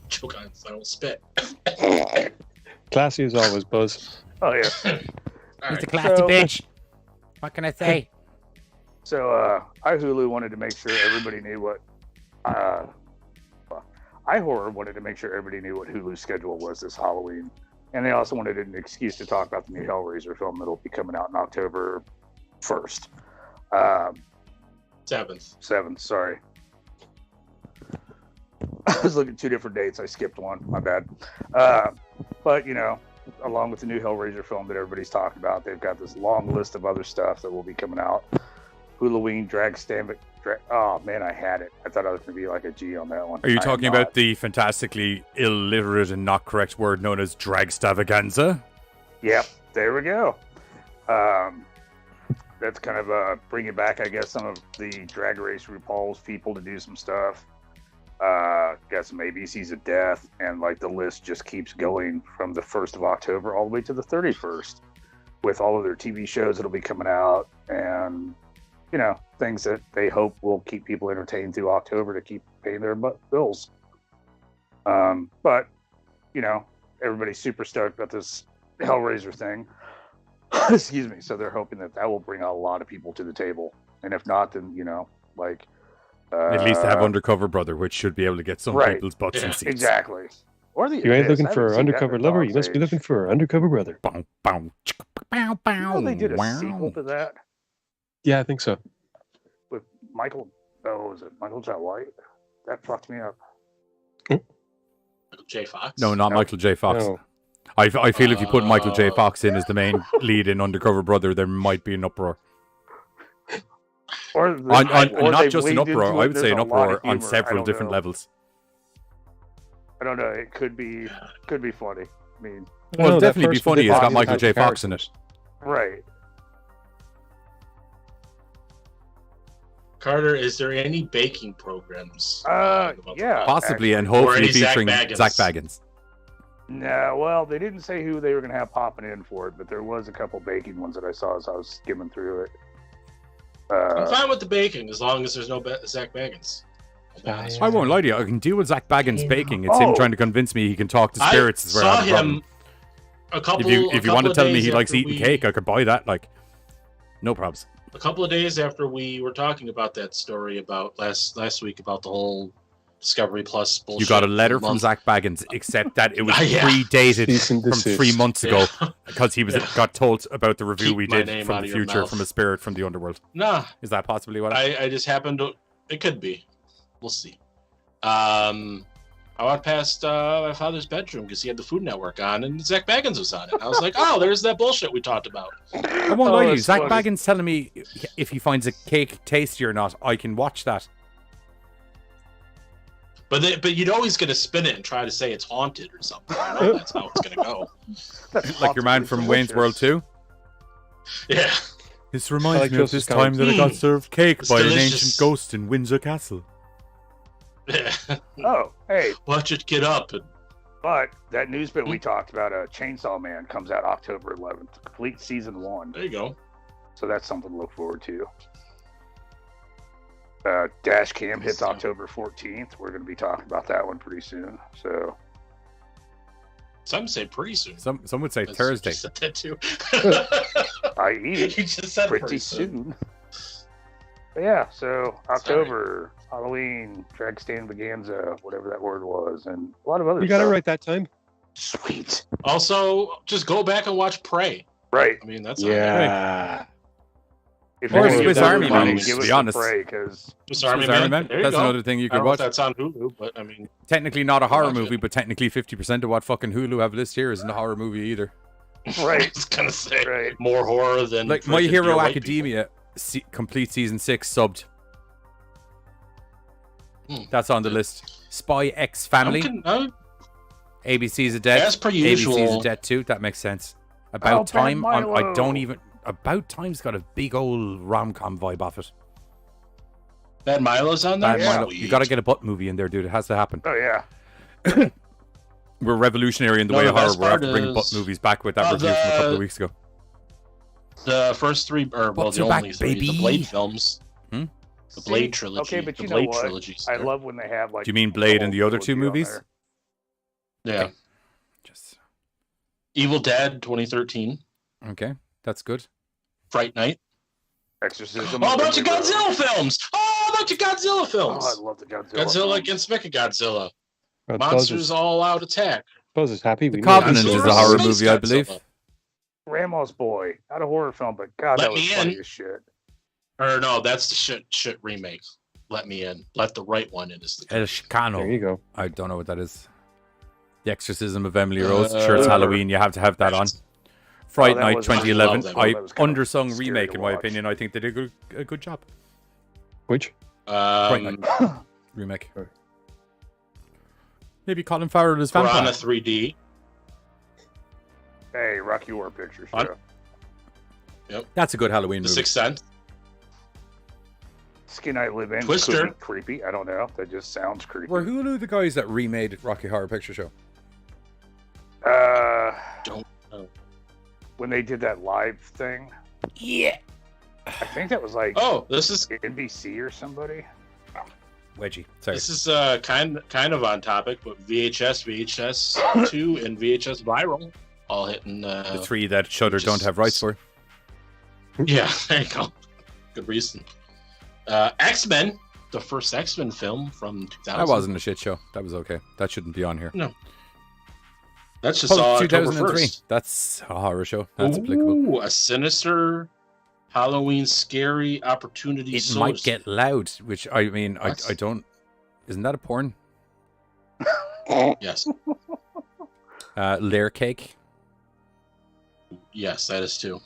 Choke on I don't spit. Classy as always, Buzz. Oh, yeah. All right. classy So- bitch. What can I say? So, iHulu wanted to make sure everybody knew what. iHorror wanted to make sure everybody knew what Hulu's schedule was this Halloween. And they also wanted an excuse to talk about the new Hellraiser film that'll be coming out in October 1st. 7th, sorry. I was looking at 2 different dates. I skipped one. My bad. But, you know, along with the new Hellraiser film that everybody's talking about, they've got this long list of other stuff that will be coming out. Halloween, oh, man, I had it. I thought I was going to be like a G on that one. Are you I am talking not. about the fantastically illiterate and not correct word known as dragstavaganza? Yep, there we go. That's kind of bringing back, I guess, some of the Drag Race RuPaul's people to do some stuff. Got some ABCs of Death, and like the list just keeps going from the 1st of October all the way to the 31st with all of their TV shows that'll be coming out and, you know, things that they hope will keep people entertained through October to keep paying their bills. But, you know, everybody's super stoked about this Hellraiser thing. Excuse me. So they're hoping that will bring a lot of people to the table. And if not, then, you know, like... At least have Undercover Brother, which should be able to get some right. people's butts in Yeah, seats. Exactly. Or the You ain't Abyss. looking I haven't for seen that Undercover in a Lover, dog's you must be age. looking for Undercover Brother. Bow, bow, chicka, bow, You know bow, they did a wow. sequel to that Yeah, I think so. with Michael. Oh, was it Michael J. White? That fucked me up. J. Fox. No, not No. Michael J. Fox. No. I feel if you put Michael J. Oh. Fox in as the main lead in Undercover Brother, there might be an uproar. Or, Or or not they've just an leaned uproar, into I it. would say There's an a lot uproar of on humor. I several don't different know. levels. I don't know. It could be funny. I mean, Well, No, that definitely be first one funny. they It's got brought Michael in J. had Fox in characters. it. right. Carter, is there any baking programs? Yeah. Possibly, and Or hopefully any Zach featuring Baggins. Zach Baggins. No, well, they didn't say who they were going to have popping in for it, but there was a couple baking ones that I saw as I was skimming through it. I'm fine with the baking as long as there's no Zach Baggins. I'll be honest I with you. won't lie to you. I can deal with Zach Baggins baking. It's him Oh. trying to convince me he can talk to spirits. Is where I saw have a problem. him a couple. If you want to tell me he likes after eating cake, I could buy that. Like, no probs. a couple of days after we were talking about that story about last week about the whole Discovery Plus bullshit. You got a letter for from month. Zach Baggins, except that it was Yeah. predated Cease and from desist. 3 months ago Yeah. because he got told about the review Keep we my did name from out the of your future, mouth. from a spirit from the underworld. Nah, Is that possibly what? I just happened to. It could be. We'll see. I walked past my father's bedroom because he had the Food Network on, and Zach Baggins was on it. I was like, "Oh, there's that bullshit we talked about." I won't lie to you. that's Zach funny. Baggins telling me if he finds a cake tasty or not, I can watch that. But you'd always gonna spin it and try to say it's haunted or something. You know, that's how it's gonna go. Like your man from Wayne's World 2. Yeah. This I reminds like me of Joseph this time that I got served cake It's by an delicious. ancient ghost in Windsor Castle. Oh, hey, Watch it get up. And but that news bit we talked about, Chainsaw Man, comes out October 11th. Complete season 1. there you go. So that's something to look forward to. Dash Cam hits October 14th. We're going to be talking about that one pretty soon. So Some say pretty soon. Some would say I Thursday. just said that too. i.e. You just said pretty soon. But yeah, so October, Halloween, Drag Stand Vaganza, whatever that word was, and a lot of other You got it stuff. right that time. Sweet. Also, just go back and watch Prey. Right. I mean, that's Yeah. If Or any of Swiss you Army everybody Man, give to us be the honest. Prey, 'cause Swiss Army Swiss Man. There you That's go. another thing you I could don't know watch. if that's on Hulu, but I mean, Technically not a horror watch it. movie, but technically 50% of what fucking Hulu have listed here isn't a horror movie either. I right, was gonna say right. more horror than Like My freaking Hero Dear White Academia, complete season 6 subbed. Hmm. That's on the list. Spy X People. Family. ABC's a As debt. per ABC's usual. a debt too. That makes sense. About Oh, Time. Ben I Milo. don't even. About Time's got a big old rom-com vibe off it. Bad Milo's on there. Bad Milo. You Sweet. got to get a butt movie in there, dude. It has to happen. Oh yeah. We're revolutionary in the No, way the of horror. best We're after part bringing butt is- movies back with that Oh, review from a couple the- of weeks ago. The first three, or well, Butts the are back, only three, baby. the Blade films. Hmm? The Blade See? trilogy. Okay, but the you know Blade what? trilogy. I love when they have like. Do you mean Blade the and the whole other two trilogy on movies? there. Yeah. Just Evil Dead 2013. okay. That's good. Fright Night. Exorcism. Oh, a bunch of Emily Rose. Godzilla films. Oh, a bunch of Godzilla Oh, films. I love the Godzilla. Godzilla films. against Mechagodzilla. Well, Monsters All Out Attack. Buzz is happy. The We know Covenant that. is Godzilla a horror Space movie, I Godzilla. believe. Grandma's Boy. Not a horror film, but God, Let that was Me funny In. as shit. Or no, that's the shit remake. Let Me In. Let the right one in is the El There Chicano. you go. I don't know what that is. The Exorcism of Emily Rose. Sure, it's Halloween. You have to have that on. Fright that Night was- 2011. I love that one. That was kind of Undersung scary remake, to in my watch. opinion. I think they did a good job. Which? Um, Remake. Right. Maybe Colin Farrell as Piranha vampire. 3D. Hey, Rocky Horror Picture Fun. Show. That's a good Halloween The movie. Sixth Sense. Skin I Live In. Twister. Could be creepy. I don't know. That just sounds creepy. Were Hulu the guys that remade Rocky Horror Picture Show? Don't know. When they did that live thing. Yeah. I think that was like Oh, this is NBC or somebody. Wedgie. Sorry. this is kind of on topic, but VHS, VHS 2, and VHS Viral all hitting. The three that Shudder just- don't have rights for. Yeah, there you go. Good reason. X-Men, the first X-Men film from 2000. That wasn't a shit show. That was okay. That shouldn't be on here. That's just October 2003. 1st. That's a horror show. That's applicable. Ooh, a sinister Halloween scary opportunity. It might get loud, which I mean, What? I don't. Isn't that a porn? Yes, Layer Cake. yes, that is too.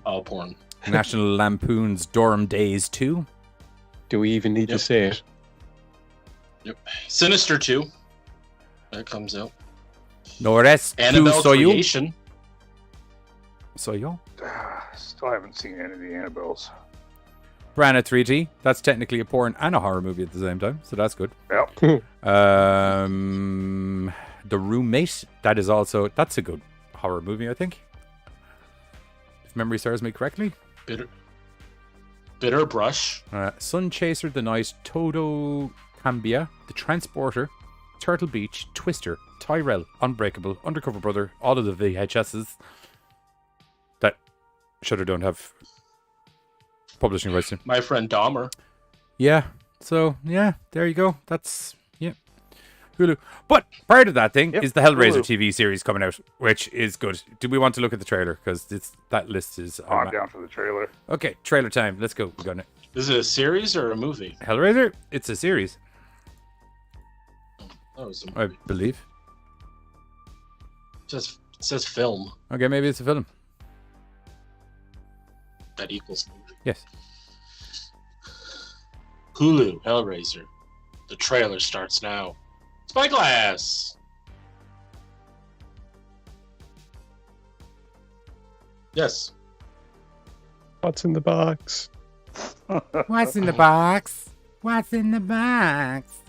All porn. National Lampoon's Dorm Days 2. Do we even need Yep. to say it? Sinister 2. That comes out. No rest tu Annabelle soy yo. Creation. Soy yo. Still haven't seen any of the Annabelles. Brana 3D. That's technically a porn and a horror movie at the same time, so that's good. Yep. The Roommate. That's a good horror movie, I think. If memory serves me correctly. Bitter Brush. Sun Chaser, The Night, Todo Cambia, The Transporter, Turtle Beach, Twister, Tyrell, Unbreakable, Undercover Brother, all of the VHSs that Shudder don't have publishing rights to. My Friend Dahmer. Yeah. So yeah, there you go. That's Hulu. But prior to that thing is the Hellraiser Hulu. TV series coming out, which is good. Do we want to look at the trailer? Because that list is I'm down for the trailer. Okay, trailer time. Let's go. We got it. Is it a series or a movie? Hellraiser? It's a series, Oh, it was a I movie. believe. It says film. Okay, maybe it's a film. That equals movie. Yes. Hulu, Hellraiser. The trailer starts now. Spyglass! Yes. What's in the box? What's in the box? What's in the box?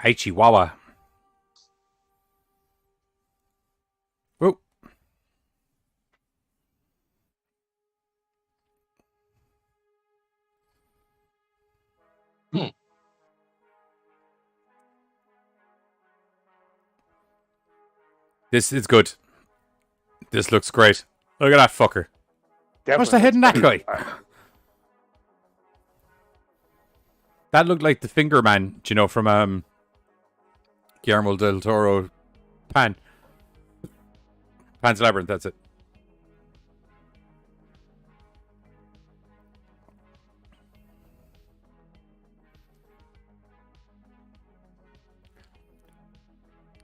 Hey, Chihuahua. Oh. This is good. This looks great. Look at that fucker. What's the head in that guy? That looked like the Finger Man, do you know, from Guillermo del Toro Pan's Labyrinth, that's it.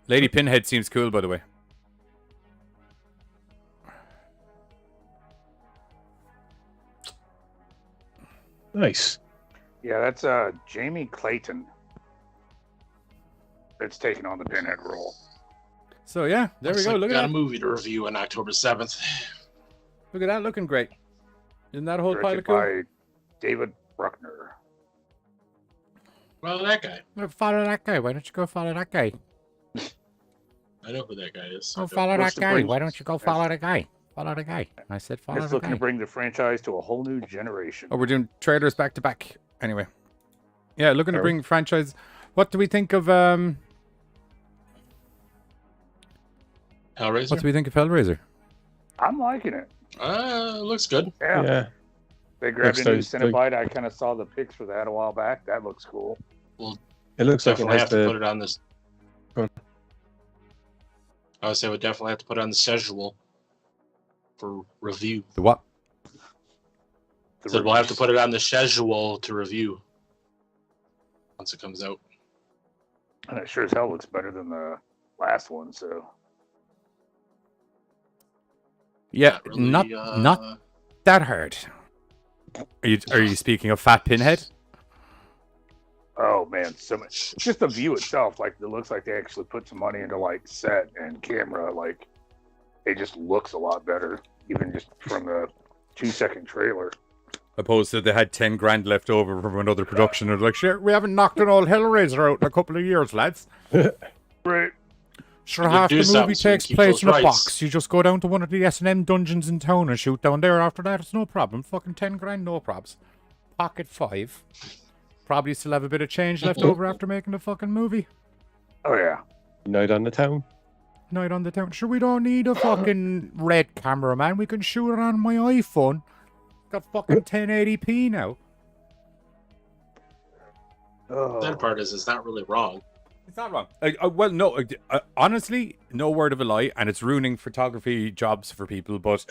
Lady Pinhead seems cool, by the way. Nice. Yeah, that's Jamie Clayton. That's taking on the Pinhead role. So yeah, there we go. Look at got that. a movie to review on October 7th. Look at that, looking great. Isn't that a whole pile Directed of cool? by David Bruckner. Well, that guy. Well, follow that guy. Why don't you go follow that guy? I know who that guy is. Go follow that What's the guy. bring- Why don't you go follow the guy? Follow the guy. I said follow It's the looking guy. to bring the franchise to a whole new generation. Oh, we're doing trailers back to back. Anyway. Yeah, looking to Oh. bring franchise. What do we think of Hellraiser? what do we think of Hellraiser? I'm liking it. Looks good. Yeah. Yeah. They grabbed a Looks new like- Cinebite. I kind of saw the pics for that a while back. That looks cool. It looks like it Definitely has have to put the. it on this. Go on. I would say we definitely have to put it on the schedule for review. The what? So we'll have to put it on the schedule to review once it comes out. And it sure as hell looks better than the last one. So Yeah, really, not that hard. Are you speaking of Fat Pinhead? oh man, so much. Just the view itself, like it looks like they actually put some money into like set and camera. Like it just looks a lot better, even just from the 2-second trailer. Opposed to they had 10 grand left over from another production. They're like, shit, we haven't knocked an old Hellraiser out in a couple of years, lads. Right. Sure, You half do the movie something so you takes keep place those in a rights. box. You just go down to one of the S&M dungeons in town and shoot down there. After that, it's no problem. Fucking 10 grand, no probs. Pocket 5. Probably still have a bit of change left over after making the fucking movie. Oh yeah. Night on the town. Night on the town. Sure, we don't need a fucking red camera, man. We can shoot it on my iPhone. Got fucking 1080p now. Oh. That part is not really wrong. It's not wrong. Well, no. Honestly, no word of a lie, and it's ruining photography jobs for people. But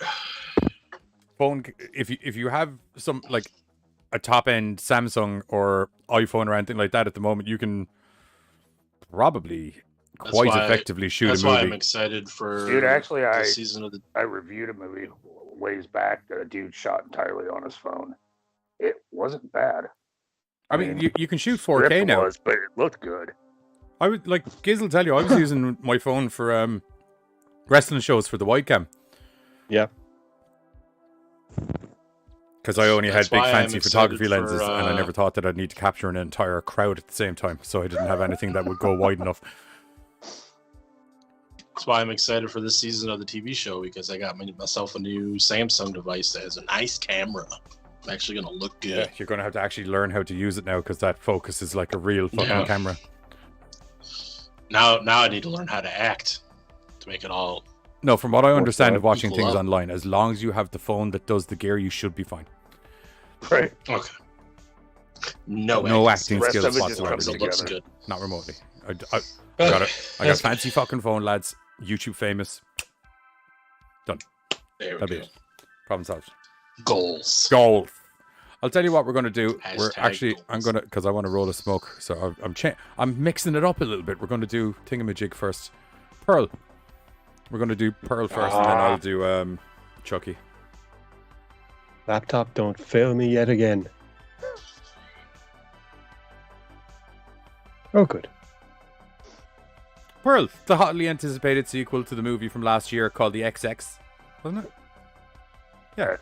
phone, if you have some like a top end Samsung or iPhone or anything like that at the moment, you can probably That's quite why- effectively shoot That's a why I'm movie. excited for Dude, actually, the I season of the. reviewed a movie ways back that a dude shot entirely on his phone. It wasn't bad. I mean, you can shoot Script 4K now. was, but it looked good. I would like Giz will tell you. I was using my phone for wrestling shows for the wide cam. Yeah. because I only had That's big why I'm fancy excited photography for, lenses, and I never thought that I'd need to capture an entire crowd at the same time, so I didn't have anything that would go wide enough. That's why I'm excited for this season of the TV show, because I got myself a new Samsung device that has a nice camera. I'm actually gonna look good. Yeah, you're going to have to actually learn how to use it now, because that focus is like a real fucking camera. Now I need to learn how to act to make it all. No, from what I understand of watching equal things up. online, as long as you have the phone that does the gear, you should be fine. Right. Okay. No acting Rest skills of it just whatsoever. comes It looks together. good. Not remotely. I got a fancy fucking phone, lads. YouTube famous. Done. There we That'll be go. it. Problem solved. Goals. Goal. I'll tell you what we're going to do. We're Hashtag actually, goals. I'm going to, because I want to roll a smoke, so I'm mixing it up a little bit. We're going to do Thingamajig first. Pearl. We're going to do Pearl first, and then I'll do Chucky. Laptop, don't fail me yet again. Oh, good. Pearl, the hotly anticipated sequel to the movie from last year called The XX, wasn't it? Yeah.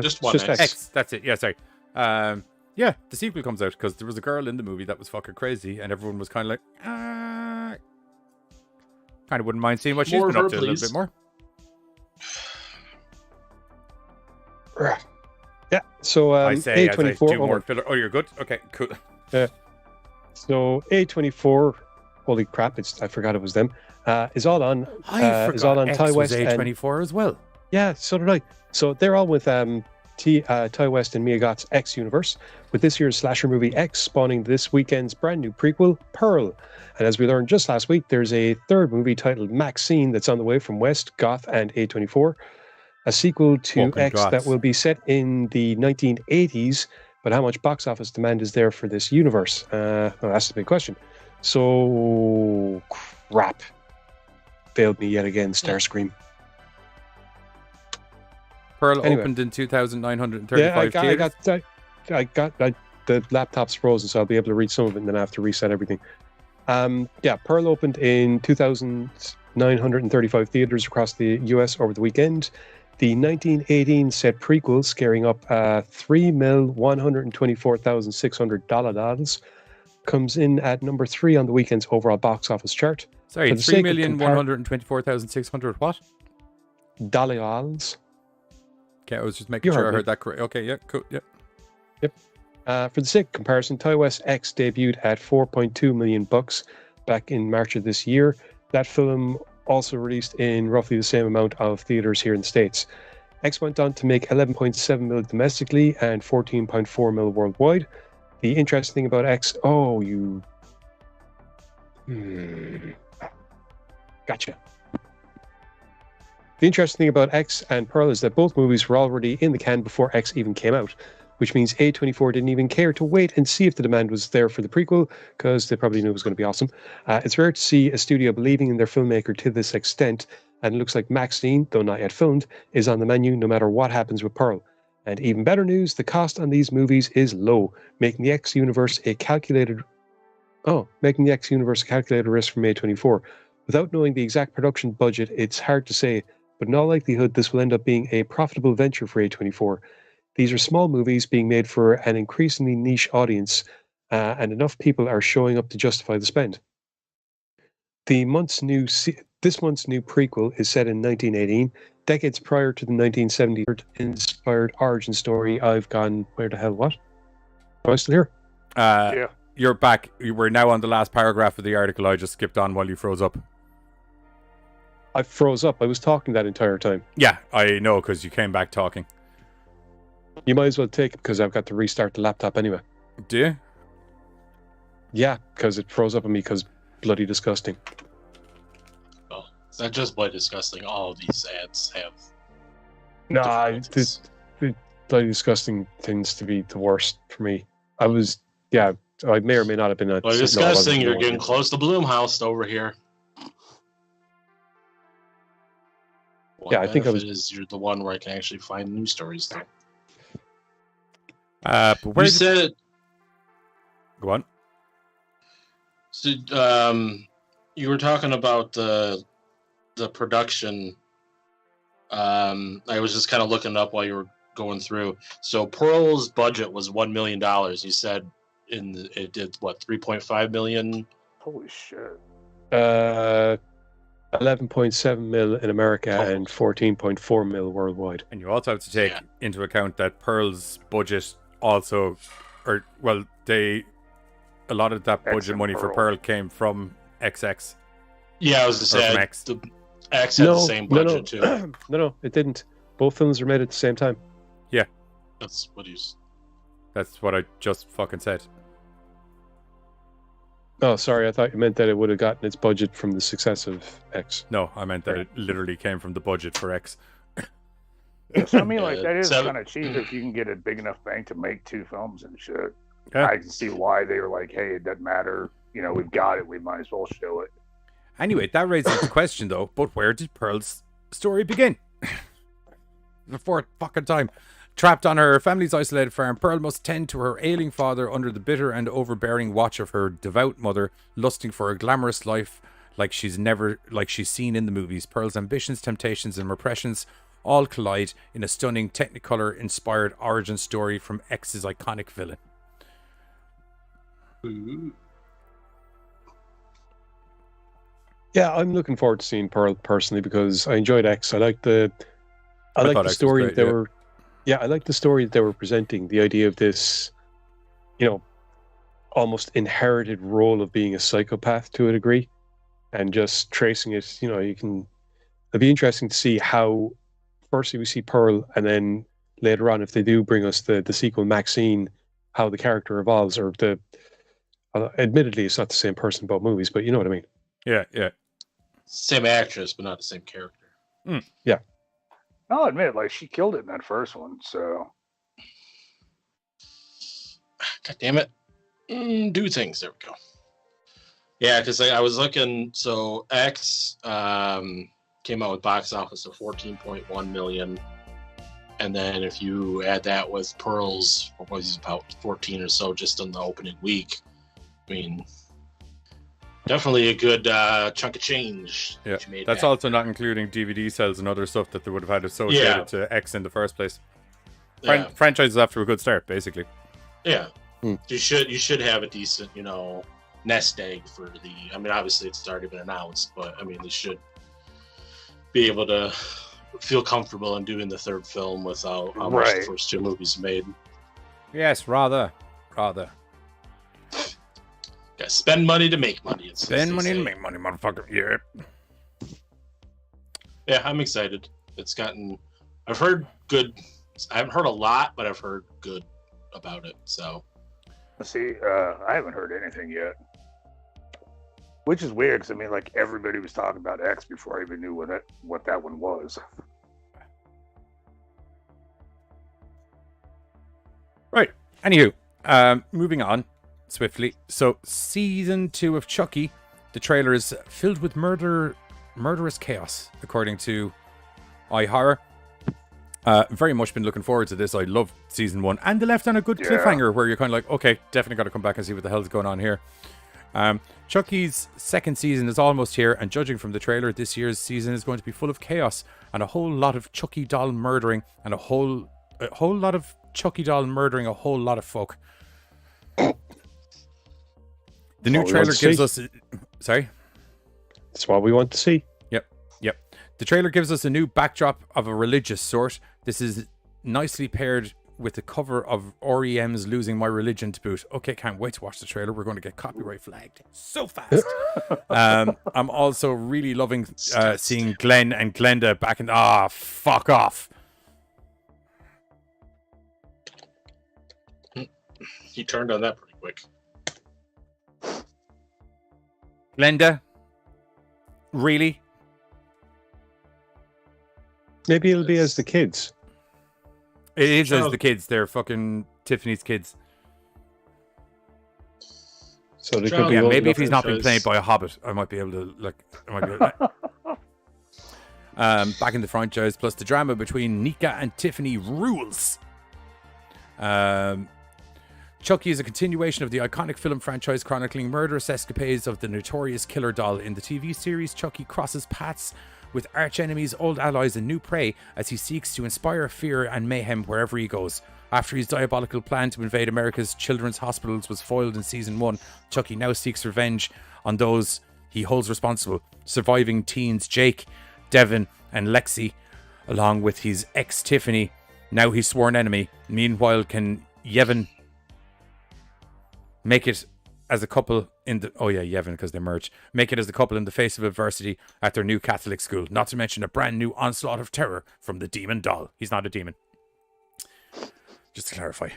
Just one just X. X, that's it. Yeah, sorry. Yeah, the sequel comes out because there was a girl in the movie that was fucking crazy, and everyone was kind of like, kind of wouldn't mind seeing what she's More been of up her, to a little please. bit more. Yeah, so I say, as I A24. do more filler. Oh, you're good. Okay, cool. So A24, holy crap! I forgot it was them. Is all on. I is all on X Ty was West and A24 as well. yeah, so did I. So they're all with Ty West and Mia Goth's X universe, with this year's slasher movie X spawning this weekend's brand new prequel, Pearl. And as we learned just last week, there's a third movie titled Maxine that's on the way from West, Goth, and A24. A sequel to Fucking X Goths. that will be set in the 1980s. But how much box office demand is there for this universe? Well, that's the big question. So, crap. Failed me yet again, Starscream. Pearl Anyway. opened in 2,935 theaters. I got the laptop's frozen, so I'll be able to read some of it and then I have to reset everything. Pearl opened in 2,935 theaters across the US over the weekend. The 1918 set prequel, scaring up $3,124,600, comes in at number 3 on the weekend's overall box office chart. Sorry, For the sake of 3,124,600 what? dollars. Okay, I was just making You sure heard I me. heard that correct. Okay, yeah, cool, yeah. For the sake of comparison, Ty West X debuted at $4.2 million back in March of this year. That film also released in roughly the same amount of theaters here in the States. X went on to make 11.7 mil domestically and 14.4 mil worldwide. The interesting thing about X, gotcha. The interesting thing about X and Pearl is that both movies were already in the can before X even came out, which means A24 didn't even care to wait and see if the demand was there for the prequel, because they probably knew it was going to be awesome. It's rare to see a studio believing in their filmmaker to this extent, and it looks like Maxine, though not yet filmed, is on the menu no matter what happens with Pearl. And even better news, the cost on these movies is low, making the X universe a calculated risk from A24. Without knowing the exact production budget, it's hard to say, but in all likelihood, this will end up being a profitable venture for A24. These are small movies being made for an increasingly niche audience, and enough people are showing up to justify the spend. This month's new prequel is set in 1918, decades prior to the 1970s inspired origin story. I've gone, where the hell, what? Am I still here? Yeah. You're back. We're now on the last paragraph of the article. I just skipped on while you froze up. I froze up. I was talking that entire time. Yeah, I know, because you came back talking. You might as well take it because I've got to restart the laptop anyway. Do you? Yeah, because it froze up on me because bloody disgusting. Oh, it's not just bloody disgusting. All of these ads have. Nah, difficulties. the bloody disgusting tends to be the worst for me. I may or may not have been. Bloody disgusting. You're getting close to Bloomhouse over here. Yeah, I think I was- You're the one where I can actually find news stories. Though. But where You said Go on. so, you were talking about the production. I was just kind of looking up while you were going through. So Pearl's budget was $1 million. He said it did what, 3.5 million? Holy shit. 11.7 mil in America Oh. and 14.4 mil worldwide. And you also have to take into account that Pearl's budget also, a lot of that X budget and money for Pearl. Pearl came from XX. Yeah, I was to Or say from X. the X had the same budget too. No, it didn't. Both films were made at the same time. That's what he's. That's what I just fucking said. Oh, sorry. I thought you meant that it would have gotten its budget from the success of X. No, I meant that it literally came from the budget for X. So I mean, like that is Seven- kind of cheap if you can get a big enough bank to make 2 films and shit. Yeah. I can see why they were like, "Hey, it doesn't matter. You know, we've got it. We might as well show it." Anyway, that raises the question though, but where did Pearl's story begin? The fourth fucking time. Trapped on her family's isolated farm, Pearl must tend to her ailing father under the bitter and overbearing watch of her devout mother, lusting for a glamorous life like she's seen in the movies. Pearl's ambitions, temptations, and repressions all collide in a stunning Technicolor-inspired origin story from X's iconic villain. Yeah, I'm looking forward to seeing Pearl personally because I enjoyed X. I like the thought the X was story great, that they yeah. were. Yeah, I like the story that they were presenting. The idea of this, almost inherited role of being a psychopath to a degree, and just tracing it. It'd be interesting to see how. Firstly, we see Pearl, and then later on, if they do bring us the sequel Maxine, how the character evolves, or the. Admittedly, it's not the same person in both movies, but you know what I mean. Yeah. Same actress, but not the same character. I'll admit, like she killed it in that first one. So God damn it. Do things. There we go. Yeah, because I was looking. So X came out with box office of 14.1 million. And then if you add that with Pearl's, what was it, about 14 or so just in the opening week. I mean, definitely a good chunk of change. Yeah, that you made that's back. also not including DVD sales and other stuff that they would have had associated to X in the first place. Yeah. Franchise is after a good start, basically. Yeah. You should have a decent, nest egg for the. I mean, obviously it's already been announced, but I mean they should be able to feel comfortable in doing the third film without how much the first 2 movies made. Yes, rather. Got spend money to make money. Spend money to make money, motherfucker. Yeah. Yeah, I'm excited. I've heard good. I haven't heard a lot, but I've heard good about it. So. see, I haven't heard anything yet, which is weird because I mean, like everybody was talking about X before I even knew what that one was. Right. Anywho, moving on swiftly. So, season 2 of Chucky, the trailer is filled with murderous chaos, according to iHorror. Very much been looking forward to this. I love season 1, and they left on a good cliffhanger where you're kind of like, okay, definitely got to come back and see what the hell's going on here. Chucky's second season is almost here, and judging from the trailer, this year's season is going to be full of chaos and a whole lot of Chucky doll murdering and a whole lot of Chucky doll murdering a whole lot of folk. The new trailer gives us. Sorry? That's what we want to see. Yep. The trailer gives us a new backdrop of a religious sort. This is nicely paired with the cover of REM's Losing My Religion to boot. Okay, can't wait to watch the trailer. We're going to get copyright flagged so fast. I'm also really loving seeing Glenn and Glenda back in. Fuck off. He turned on that pretty quick. Glenda? Really? Maybe it'll be as the kids. It is as the kids. They're fucking Tiffany's kids. So they could be Yeah, old maybe enough if he's to- not been played by a hobbit, I might be able to back in the franchise, plus the drama between Nika and Tiffany rules. Chucky is a continuation of the iconic film franchise chronicling murderous escapades of the notorious killer doll. In the TV series, Chucky crosses paths with arch-enemies, old allies, and new prey as he seeks to inspire fear and mayhem wherever he goes. After his diabolical plan to invade America's children's hospitals was foiled in Season 1, Chucky now seeks revenge on those he holds responsible, surviving teens Jake, Devin, and Lexi, along with his ex Tiffany, now his sworn enemy. Meanwhile, can Yevon make it as a couple in the... Oh yeah, Yevon, because they merged. Make it as a couple in the face of adversity at their new Catholic school. Not to mention a brand new onslaught of terror from the demon doll. He's not a demon. Just to clarify.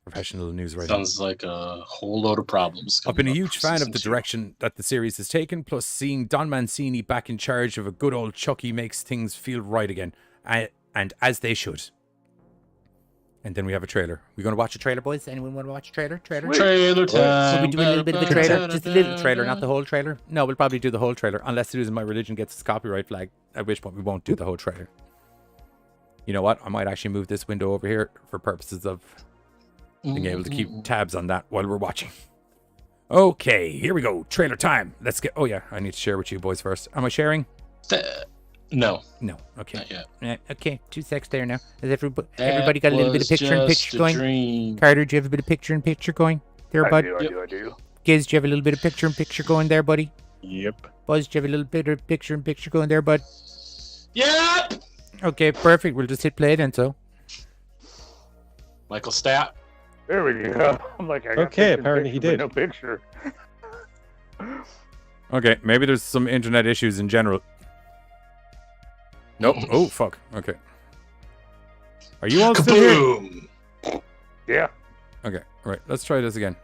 Professional news writing. Sounds like a whole load of problems. I've been a huge fan of the Season 2. direction that the series has taken, plus seeing Don Mancini back in charge of a good old Chucky makes things feel right again. And as they should. And then we have a trailer. We going to watch a trailer, boys? Anyone want to watch a trailer? Trailer Trailer time. So we do a little bit of a trailer? Just a little trailer, not the whole trailer? No, we'll probably do the whole trailer. Unless Losing My Religion gets its copyright flag. At which point we won't do the whole trailer. You know what? I might actually move this window over here for purposes of being able to keep tabs on that while we're watching. Okay, here we go. Trailer time. Let's get... Oh, yeah. I need to share with you boys first. Am I sharing? No. No. Okay. Not yet. Okay. 2 secs there now. Has everybody got a little bit of picture-in-picture going? Dream. Carter, do you have a bit of picture-in-picture going there, bud? I do. Giz, do you have a little bit of picture-in-picture going there, buddy? Yep. Buzz, do you have a little bit of picture-in-picture going there, bud? Yep. Okay, perfect. We'll just hit play then, so. Michael Stapp. There we go. I'm like, I got Okay, picture, apparently he picture, did. but no picture. Okay, maybe there's some internet issues in general. Nope. Oh, fuck. Okay. Are you all still here? Kaboom. Yeah. Okay, all right. Let's try this again.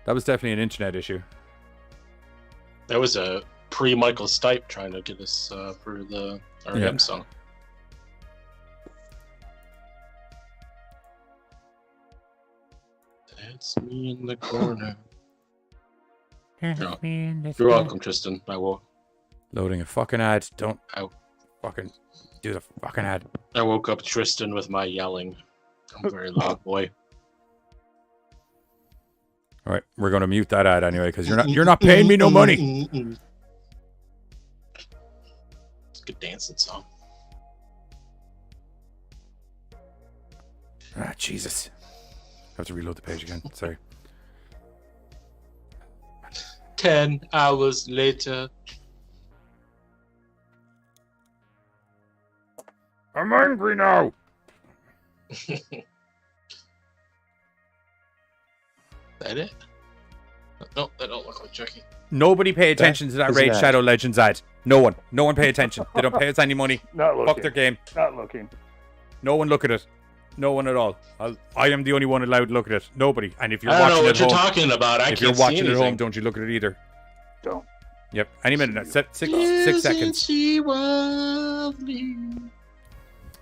That was definitely an internet issue. That was a pre-Michael Stipe trying to get us for the R.E.M. song. That's me in the corner. You're welcome, Tristan. I will. Loading a fucking ad. Don't Ow. fucking do the fucking ad. I woke up Tristan with my yelling. I'm a very loud boy. All right, we're gonna mute that ad anyway because you're not paying me no money. It's a good dancing song. Ah, Jesus. I have to reload the page again. Sorry. 10 hours later. I'm angry now. That it? No, that don't look like Chucky. Nobody pay attention to that is Raid an ad. Shadow Legends ad. No one. No one pay attention. They don't pay us any money. Not looking. Fuck their game. Not looking. No one look at it. No one at all. I am the only one allowed to look at it. Nobody. And if you're I don't know watching what at you're home, talking about. I if can't you're see watching at anything. home, don't you look at it either. Don't. Yep. Any minute now. 6 Isn't seconds. she lovely?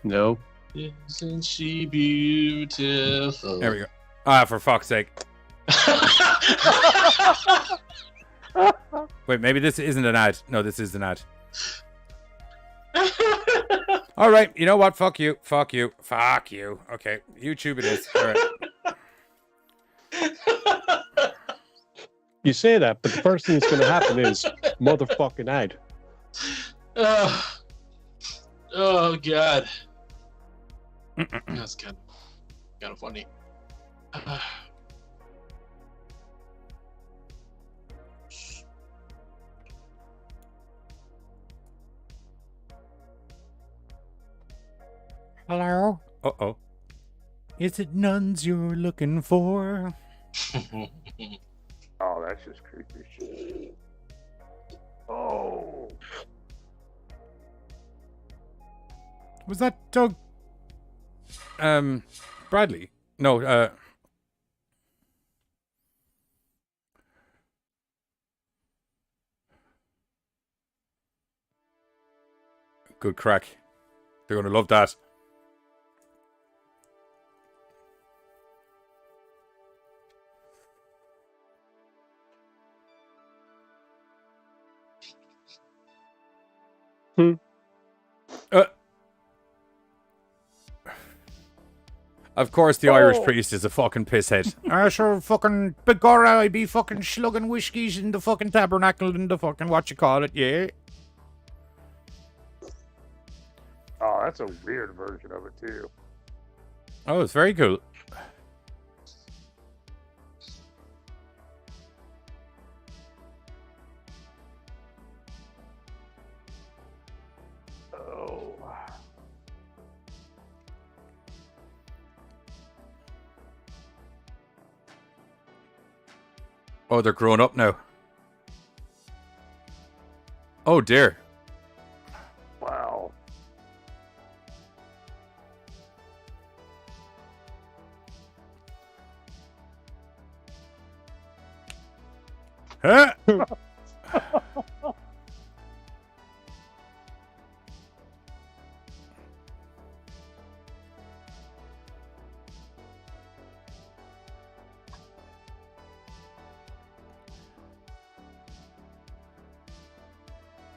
No. Isn't she beautiful? There we go. Ah, for fuck's sake. Wait, maybe this isn't an ad. No, this is an ad. All right. You know what? Fuck you. Fuck you. Fuck you. Okay. YouTube it is. All right. You say that, but the first thing that's going to happen is motherfucking ad. Oh God. That's kind of funny. Hello? Uh-oh. Is it nuns you're looking for? Oh, that's just creepy shit. Oh. Was that Doug? Bradley? No, good crack. They're gonna love that. Of course, the Irish priest is a fucking pisshead. Sure, fucking begorra, I be fucking slugging whiskies in the fucking tabernacle in the fucking what you call it, yeah. Oh, that's a weird version of it too. Oh, it's very cool. Oh. Oh, they're grown up now. Oh dear. Wow. Huh?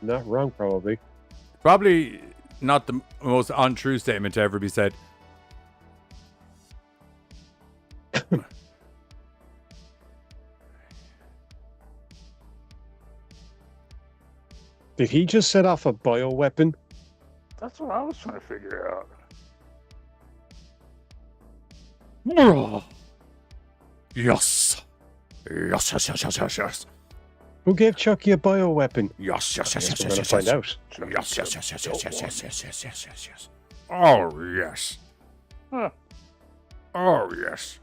Not wrong, probably. Probably not the most untrue statement to ever be said. Did he just set off a bioweapon? That's what I was trying to figure out. Yes. Yes, yes, yes, yes, yes, yes. Who gave Chucky a bioweapon? Yes, yes, yes, Guess yes, we're yes, gonna yes, find yes. out. Yes, yes, yes, yes, yes, yes, yes, yes, yes, yes, yes, yes. Oh, yes. Huh. Oh, yes.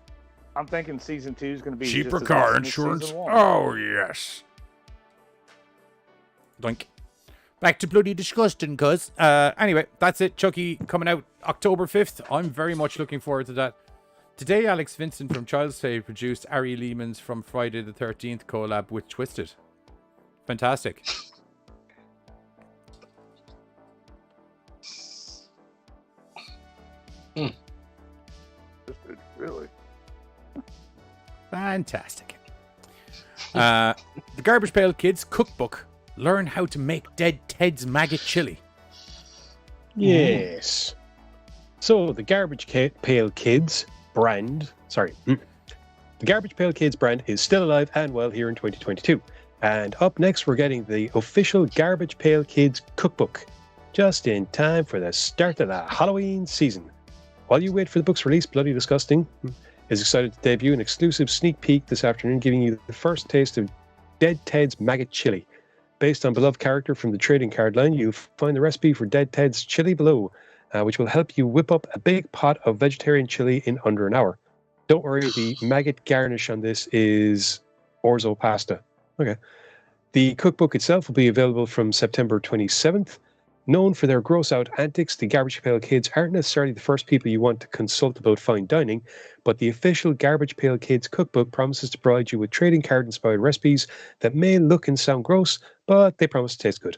I'm thinking season 2 is going to be Cheaper just as car awesome as insurance. season 1. Oh, yes. Doink. Back to bloody disgusting, cuz. Anyway, that's it. Chucky coming out October 5th. I'm very much looking forward to that. Today, Alex Vincent from Child's Play produced Ari Lehman's from Friday the 13th collab with Twisted. Fantastic. Really? Fantastic. The Garbage Pail Kids cookbook. Learn how to make Dead Ted's maggot chili. Yes. So the Pail Kids brand, the Garbage Pail Kids brand is still alive and well here in 2022. And up next, we're getting the official Garbage Pail Kids cookbook, just in time for the start of the Halloween season. While you wait for the book's release, Bloody Disgusting is excited to debut an exclusive sneak peek this afternoon, giving you the first taste of Dead Ted's maggot chili. Based on beloved character from the trading card line, you'll find the recipe for Dead Ted's chili below, which will help you whip up a big pot of vegetarian chili in under an hour. Don't worry, the maggot garnish on this is orzo pasta. Okay. The cookbook itself will be available from September 27th. Known for their gross-out antics, the Garbage Pail Kids aren't necessarily the first people you want to consult about fine dining, but the official Garbage Pail Kids cookbook promises to provide you with trading card-inspired recipes that may look and sound gross, but they promise to taste good.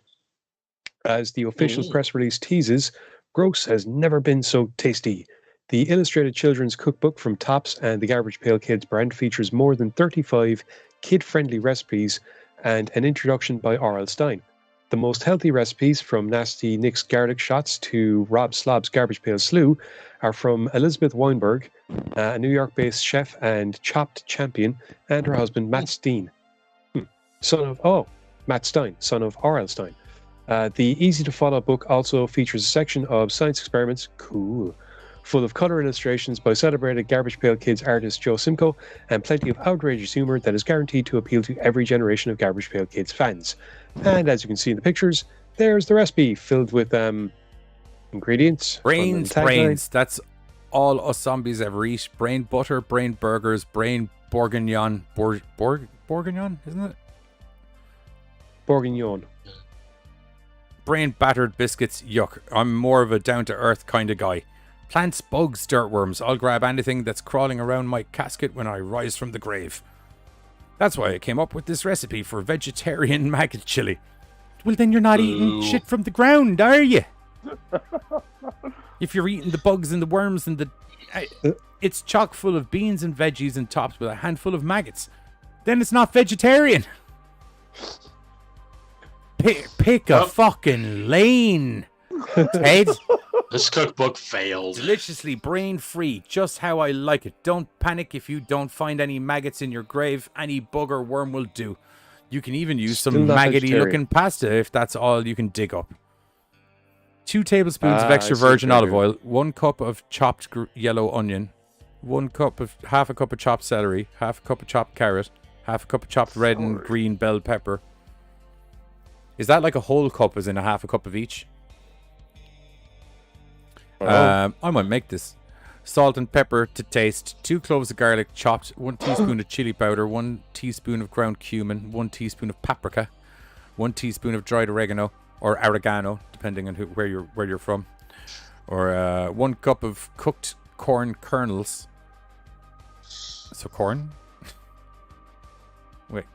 As the official press release teases, gross has never been so tasty. The illustrated children's cookbook from Tops and the Garbage Pail Kids brand features more than 35 kid-friendly recipes and an introduction by R.L. Stein. The most healthy recipes, from Nasty Nick's garlic shots to Rob Slob's Garbage Pail Slew, are from Elizabeth Weinberg, a New York-based chef and chopped champion, and her husband Matt Stein, Matt Stein, son of R.L. Stein. The easy-to-follow book also features a section of science experiments, full of color illustrations by celebrated Garbage Pail Kids artist Joe Simcoe, and plenty of outrageous humor that is guaranteed to appeal to every generation of Garbage Pail Kids fans. And as you can see in the pictures, there's the recipe filled with ingredients. Brains. That's all us zombies ever eat. Brain butter, brain burgers, brain bourguignon. Bourguignon, isn't it? Bourguignon. Brain battered biscuits. Yuck. I'm more of a down-to-earth kind of guy. Plants, bugs, dirt worms. I'll grab anything that's crawling around my casket when I rise from the grave. That's why I came up with this recipe for vegetarian maggot chili. Well, then you're not eating shit from the ground, are you? If you're eating the bugs and the worms and the... it's chock full of beans and veggies and topped with a handful of maggots. Then it's not vegetarian. Pick a fucking lane, Ted. This cookbook failed. Deliciously brain-free, just how I like it. Don't panic if you don't find any maggots in your grave. Any bug or worm will do. You can even use some maggoty-looking pasta if that's all you can dig up. 2 tablespoons of extra I see virgin what olive you're oil, 1 cup of chopped yellow onion, half a cup of chopped celery, half a cup of chopped carrot, half a cup of chopped red and green bell pepper. Is that like a whole cup, as in a half a cup of each? I might make this. Salt and pepper to taste, 2 cloves of garlic chopped, 1 teaspoon of chili powder, 1 teaspoon of ground cumin, 1 teaspoon of paprika, 1 teaspoon of dried oregano or oregano, depending on where you're from, or 1 cup of cooked corn kernels. So corn? Wait,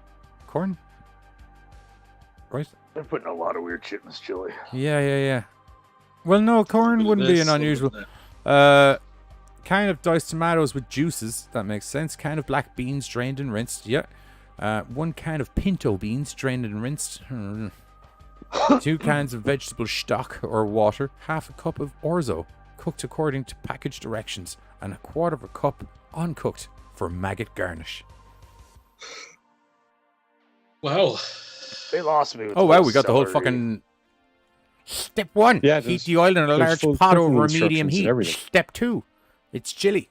corn? Right? They're putting a lot of weird shit in this chili. Yeah. Well, no, corn wouldn't be an unusual. Kind of diced tomatoes with juices. That makes sense. Kind of black beans drained and rinsed. Yeah. 1 can of pinto beans drained and rinsed. 2 cans of vegetable stock or water. Half a cup of orzo, cooked according to package directions, and a 1/4 cup uncooked for maggot garnish. Wow. They lost me with Oh wow, we got the whole celery. fucking. Step 1, Yeah, heat the oil in a there's large full pot cooking over a medium instructions and heat. everything. Step 2, it's chili.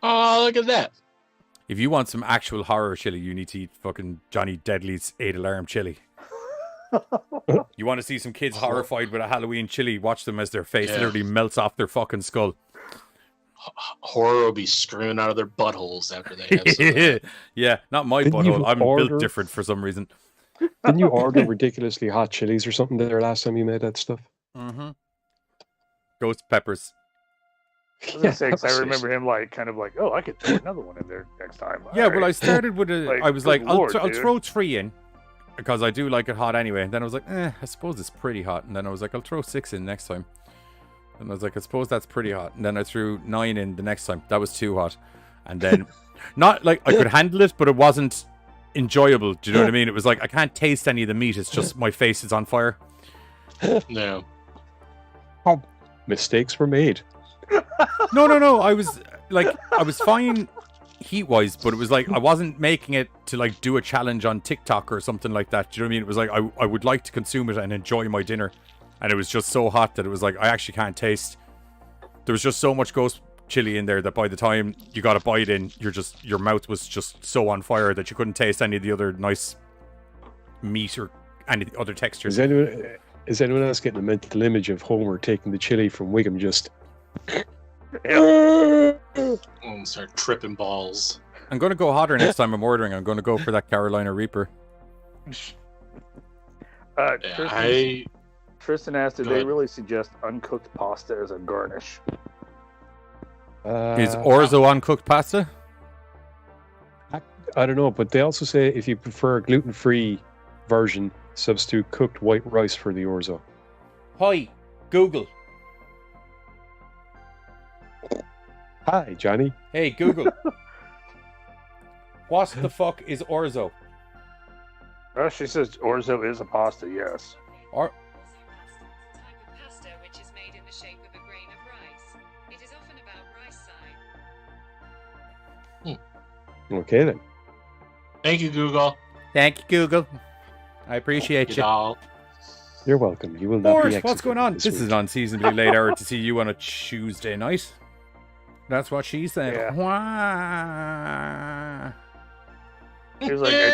Oh, look at that. If you want some actual horror chili, you need to eat fucking Johnny Deadly's 8 alarm chili. You want to see some kids horrified with a Halloween chili, watch them as their face literally melts off their fucking skull. Horror will be screaming out of their buttholes after they have some. Yeah, not my Didn't you butthole. I'm built order- different for some reason. Didn't you order ridiculously hot chilies or something there last time you made that stuff? Mm-hmm. Ghost peppers. I was gonna say, 'cause that was I remember him like kind of like, oh, I could throw another one in there next time. Yeah, All well, I right. started with a. Like, I was good like, lord, I'll dude. throw 3 in because I do like it hot anyway. And then I was like, I suppose it's pretty hot. And then I was like, I'll throw 6 in next time. And I was like, I suppose that's pretty hot. And then I threw 9 in the next time. That was too hot. And then, not like I could handle it, but it wasn't enjoyable. Do you know what I mean? It was like I can't taste any of the meat. It's just my face is on fire. No. Mistakes were made. No. I was fine heat-wise, but it was like I wasn't making it to like do a challenge on TikTok or something like that. Do you know what I mean? It was like I would like to consume it and enjoy my dinner, and it was just so hot that it was like I actually can't taste. There was just so much ghost chili in there that by the time you got a bite in, your mouth was just so on fire that you couldn't taste any of the other nice meat or any other textures. Is anyone else getting a mental image of Homer taking the chili from Wiggum just... And start tripping balls. I'm going to go hotter next time I'm ordering. I'm going to go for that Carolina Reaper. Tristan asked, did Go they ahead. really suggest uncooked pasta as a garnish? Is orzo uncooked pasta? I don't know, but they also say if you prefer a gluten-free version, substitute cooked white rice for the orzo. Hi, Google. Hi, Johnny. Hey, Google. What the fuck is orzo? Oh, she says orzo is a pasta, yes. Or Type of pasta which is made in the shape of a grain of rice. It is often about rice size. Okay, then. Thank you, Google. Thank you, Google. I appreciate Good you. all. You're welcome. You will not Boris, be what's going executed on? this This is week. an unseasonably late hour to see you on a Tuesday night. That's what she said. Yeah. Wah. It was like I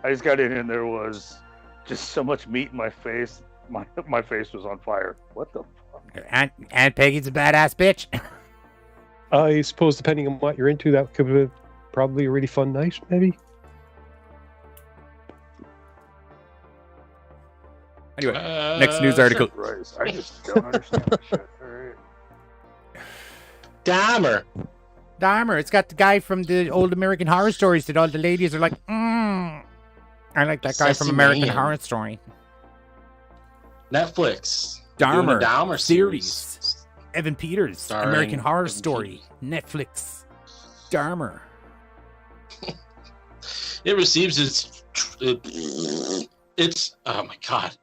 just got in and there was just so much meat in my face. My face was on fire. What the fuck? Aunt Peggy's a badass bitch. I suppose, depending on what you're into, that could be probably a really fun night, maybe. Anyway, next news article. Rice. I just don't understand that shit. All right. Dahmer. Dahmer, it's got the guy from the old American Horror Stories that all the ladies are like, I like that guy from Sassy American man. Horror Story. Netflix. Doing a Dahmer, Dahmer series. Evan Peters, Starring American Horror Evan Story, Netflix. Dahmer. It receives it's oh my god.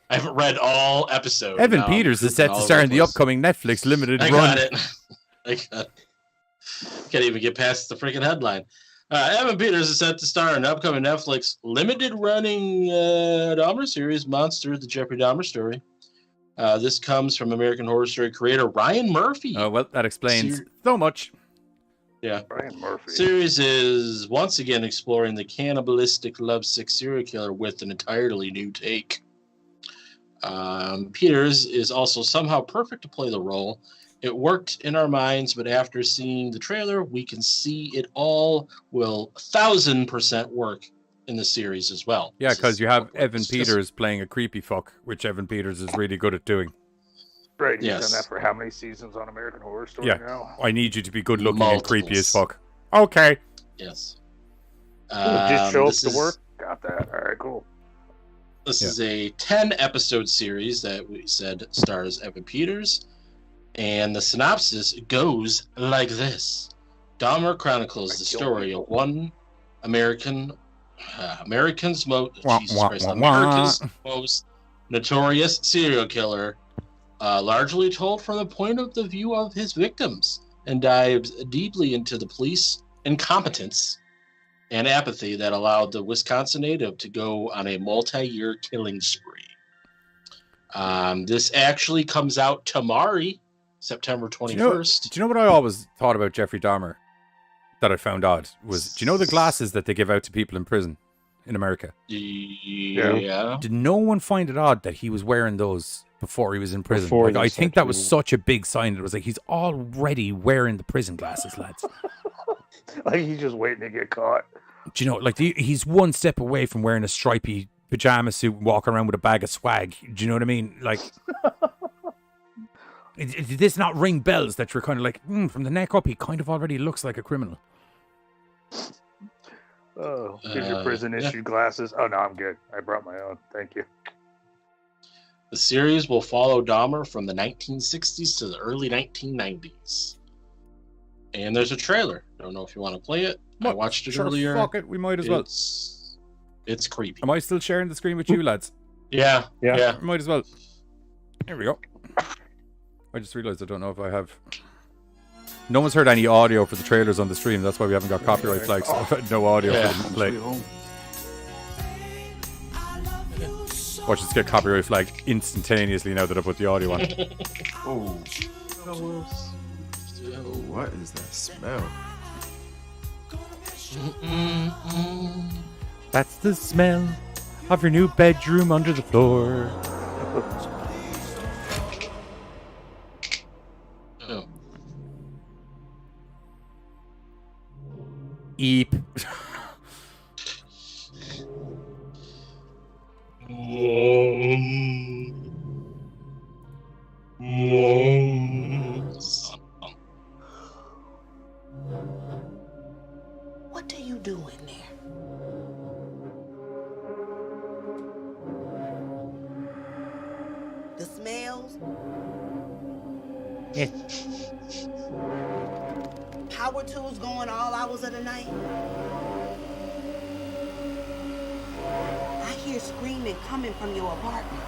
I haven't read all episodes. Evan now. Peters is set to All star in the over place. upcoming Netflix limited I run. got it. I got it. Can't even get past the freaking headline. Evan Peters is set to star in an upcoming Netflix limited-running Dahmer series, Monster: The Jeffrey Dahmer Story. This comes from American Horror Story creator Ryan Murphy. Oh, well, that explains so much. Yeah. Ryan Murphy. Series is once again exploring the cannibalistic lovesick serial killer with an entirely new take. Peters is also somehow perfect to play the role. It worked in our minds, but after seeing the trailer, we can see it all will 1,000% work in the series as well. Yeah, because you have Evan Peters playing a creepy fuck, which Evan Peters is really good at doing. Right, he's done that for how many seasons on American Horror Story now? I need you to be good looking and creepy as Multiples. fuck. Okay. Yes. Just show up this to is- work. Got that. All right, cool. This is a 10-episode series that we said stars Evan Peters. And the synopsis goes like this. Dahmer chronicles the story of one America's most notorious serial killer, largely told from the point of the view of his victims, and dives deeply into the police incompetence and apathy that allowed the Wisconsin native to go on a multi-year killing spree. This actually comes out tomorrow, September 21st. Do you know what I always thought about Jeffrey Dahmer that I found odd? Was, do you know the glasses that they give out to people in prison in America? Yeah. Did no one find it odd that he was wearing those before he was in prison? Before Like, he I was think that was actually- such a big sign. It was like, he's already wearing the prison glasses, lads. Like he's just waiting to get caught. Do you know, like, he's one step away from wearing a stripy pajama suit and walking around with a bag of swag. Do you know what I mean? Like, did this not ring bells that you're kind of like, from the neck up, he kind of already looks like a criminal? Oh, here's your prison issue glasses. Oh no, I'm good. I brought my own. Thank you. The series will follow Dahmer from the 1960s to the early 1990s. And there's a trailer. Don't know if you want to play it. I watched it earlier. Fuck it, we might as well. It's creepy. Am I still sharing the screen with you, lads? Yeah. Might as well. Here we go. I just realized I don't know if I have... No one's heard any audio for the trailers on the stream. That's why we haven't got copyright flags. So I've had no audio for them to play. Watch us get copyright flagged instantaneously now that I put the audio on. Oh. What is that smell? That's the smell of your new bedroom under the floor. Oh. Eep. What are you doing there? The smells? Yeah. Power tools going all hours of the night? I hear screaming coming from your apartment.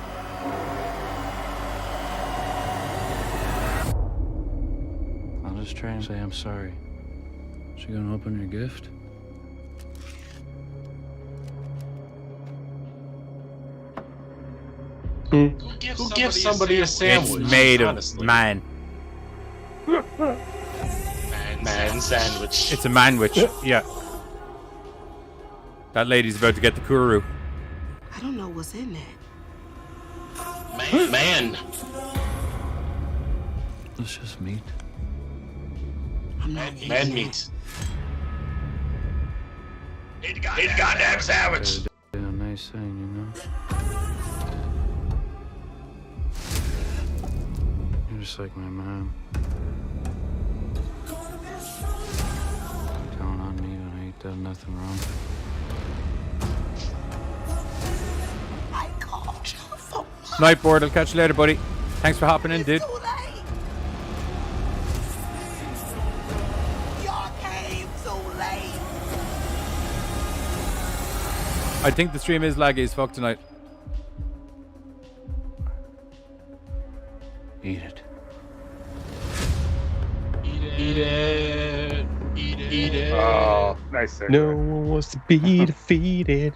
I'll just try and say I'm sorry. She gonna open your gift? Who gives somebody a sandwich? It's made of honestly? man. Man sandwich. It's a manwich. Yeah. That lady's about to get the kuru. I don't know what's in there. Man. It's just meat. I'm not eating Man that. meat. Eat a goddamn sandwich. Yeah, nice thing, you know? You're just like my mom. Telling on me when I ain't done nothing wrong. I called you so much. Night board, I'll catch you later, buddy. Thanks for hopping in, dude. Too late. Y'all came too late. I think the stream is laggy as fuck tonight. Eat it. Eat it. Eat it. Oh, Nice segue. No one wants to be defeated.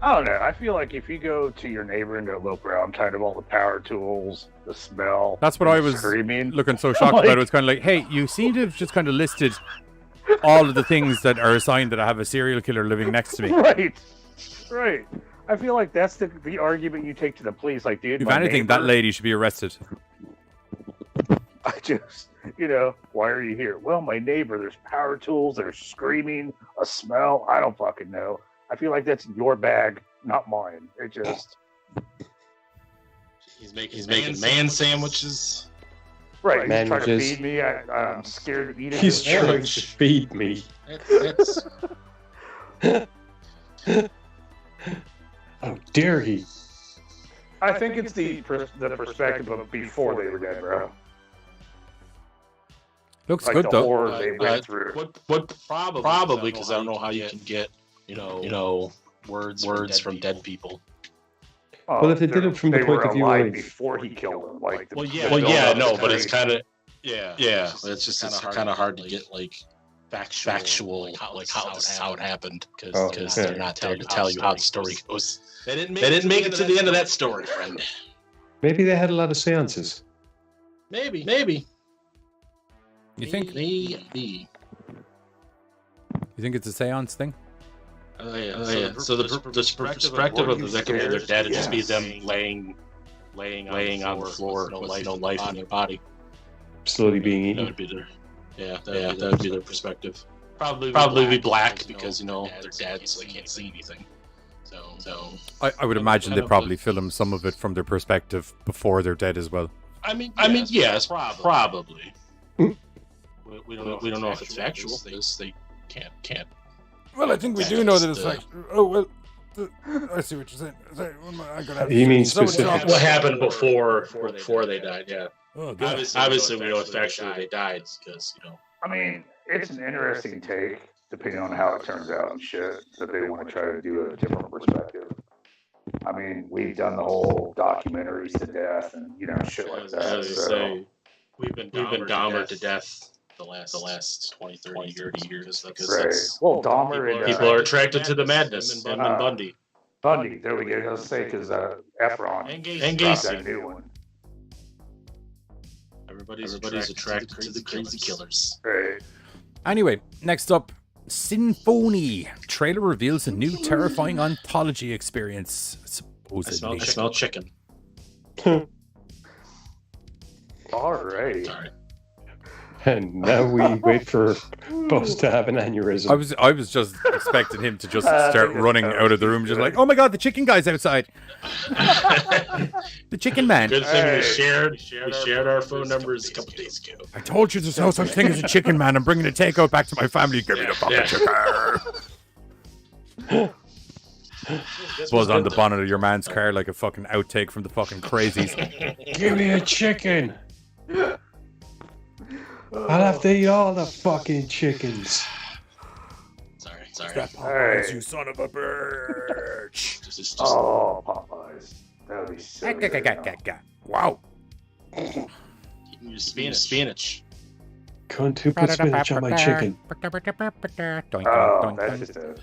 I don't know. I feel like if you go to your neighbor and go, look, bro, I'm tired of all the power tools, the smell. That's what and I the was screaming. looking so shocked about. It was kind of like, hey, you seem to have just kind of listed all of the things that are a sign that I have a serial killer living next to me. Right. I feel like that's the argument you take to the police. Like, dude, If my anything, neighbor, that lady should be arrested. I just, why are you here? Well, my neighbor, there's power tools, there's screaming, a smell. I don't fucking know. I feel like that's your bag, not mine. It just. He's making man sandwiches. Right, Man, he's trying to just- feed me. I'm scared to eat it. He's trying to feed me. That's How dare he? I think it's the perspective of before they were dead, bro. Looks Like good the though. horror they went through. what probably because I don't know how you can get words from dead people. Oh, Well, if they did it from the they point were of view alive of- before he killed them, like the, Well, the yeah, build-up no, to but it's the- kind of it's just kind of hard to get like factual like how it happened because yeah. they're not there to tell you how the story goes. They didn't make it to the end of that story, friend. Maybe they had a lot of seances. Maybe. You think? Maybe. You think it's a seance thing? Yeah. So the perspective of the victims when they're dead, it'd just be them laying on the floor, no life in their body. Slowly being That eaten. would be that would be their perspective. Probably be black because they're dead, so they can't see anything. So I would imagine they probably film some of it from their perspective before they're dead as well. I mean, yes, probably. We don't know if it's factual. They can't. Well, I think we do know that it's factual. Oh well, I see what you're saying. Sorry, I'm gonna have You mean so much specific- trouble. What happened before they died? Yeah. Oh, God. Obviously, we know it's factually they died because I mean, it's an interesting take, depending on how it turns out and shit, that they want to try to do a different perspective. I mean, we've done the whole documentaries to death and shit like that. So we've been Dahmer to death the last 20, 30 years because right. Well, Dahmer and people are attracted to the madness. Him and Bundy. Bundy, there we go. Let's say because Efron And dropped Gacy. that new one. Everybody's attracted to the crazy killers. Right. Anyway, next up, Sinfoni. Trailer reveals a new terrifying anthology experience. I Supposedly. smell chicken. Alrighty. Sorry. And now we wait for Buzz to have an aneurysm. I was just expecting him to just start running out of the room, just like, oh my god, the chicken guy's outside. The chicken man. Good thing we shared our phone numbers a couple days ago. I told you there's no such thing as a chicken man. I'm bringing a takeout back to my family. Give me the fucking chicken. Was on the bonnet of your man's car like a fucking outtake from the fucking Crazies. Give me a chicken. I'll have to eat all the fucking chickens. Sorry. Alright. You son of a bitch. Just Oh, Popeyes. That would be so good. Wow. eating your spinach. Cunt who put spinach on my chicken. Oh, that's just a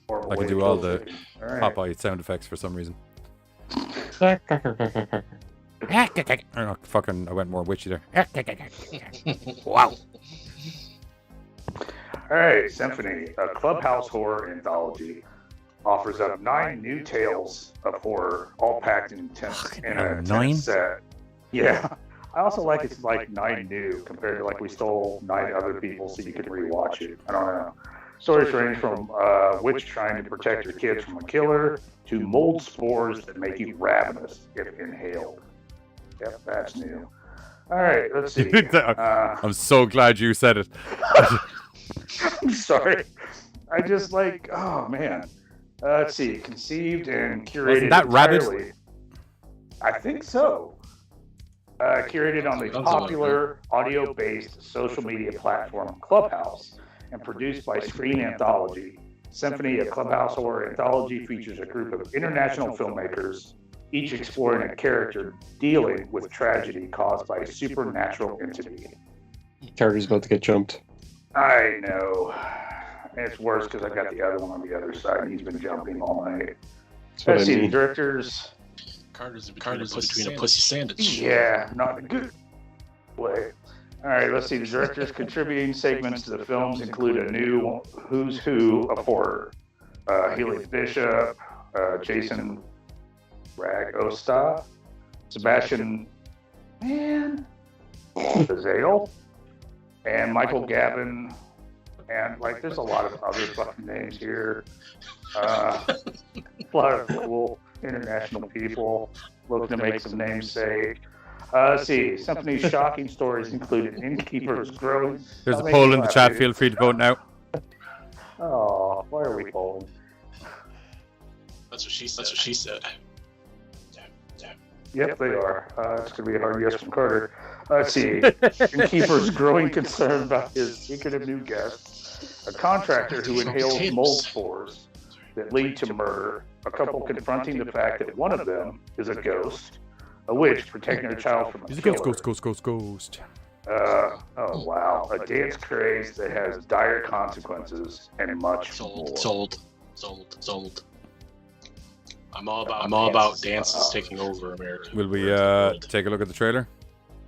horrible I can way do to all kill the chicken. Alright. Popeye sound effects for some reason. Oh, fucking, I went more witchy there. Wow. Alright, Symphony, a clubhouse horror anthology, offers up 9 new tales of horror, all packed in a 9? set. Yeah. I also like it's like 9 new compared to like we stole 9 other people so you could rewatch it. I don't know. Stories range from witch trying to protect your kids from a killer to mold spores that make you ravenous if inhaled. Yep, that's new. All right, let's see. I'm so glad you said it. I'm sorry. I just like, oh man. Let's see. Conceived and curated. Wasn't that rabbit? entirely- I think so. Curated on the popular audio-based social media platform Clubhouse and produced by Screen Anthology. Symphony, a Clubhouse horror anthology, features a group of international filmmakers, each exploring a character dealing with tragedy caused by a supernatural entity. Carter's about to get jumped. I know. It's worse because I got the other one on the other side. He's been jumping all night. That's what Let's I see, mean. the directors. Carter's between a pussy sandwich. Yeah, not in a good way. All right, let's see. The directors contributing segments to the films include a new who's who of horror. Haley Bishop, Jason Ragosta, Sebastian Bazale, and Michael Gavin. And, like, there's a lot of other fucking names here. A lot of cool international people looking to make some namesake. Let's see. Some of these shocking stories included Innkeeper's Growing. There's a poll in the chat. Feel free to vote now. Oh, why are we polling? That's what she said. Yep, they are. It's going to be a hard yes from Carter. Let's see. Innkeeper's growing concern about his secretive new guest, a contractor who inhales mold spores that lead to murder, a couple confronting the fact that one of them is a ghost, a witch protecting her child from a killer. Ghost. Oh, wow. A dance craze that has dire consequences and much more. Sold. I'm all about dances taking over America. Will we take a look at the trailer?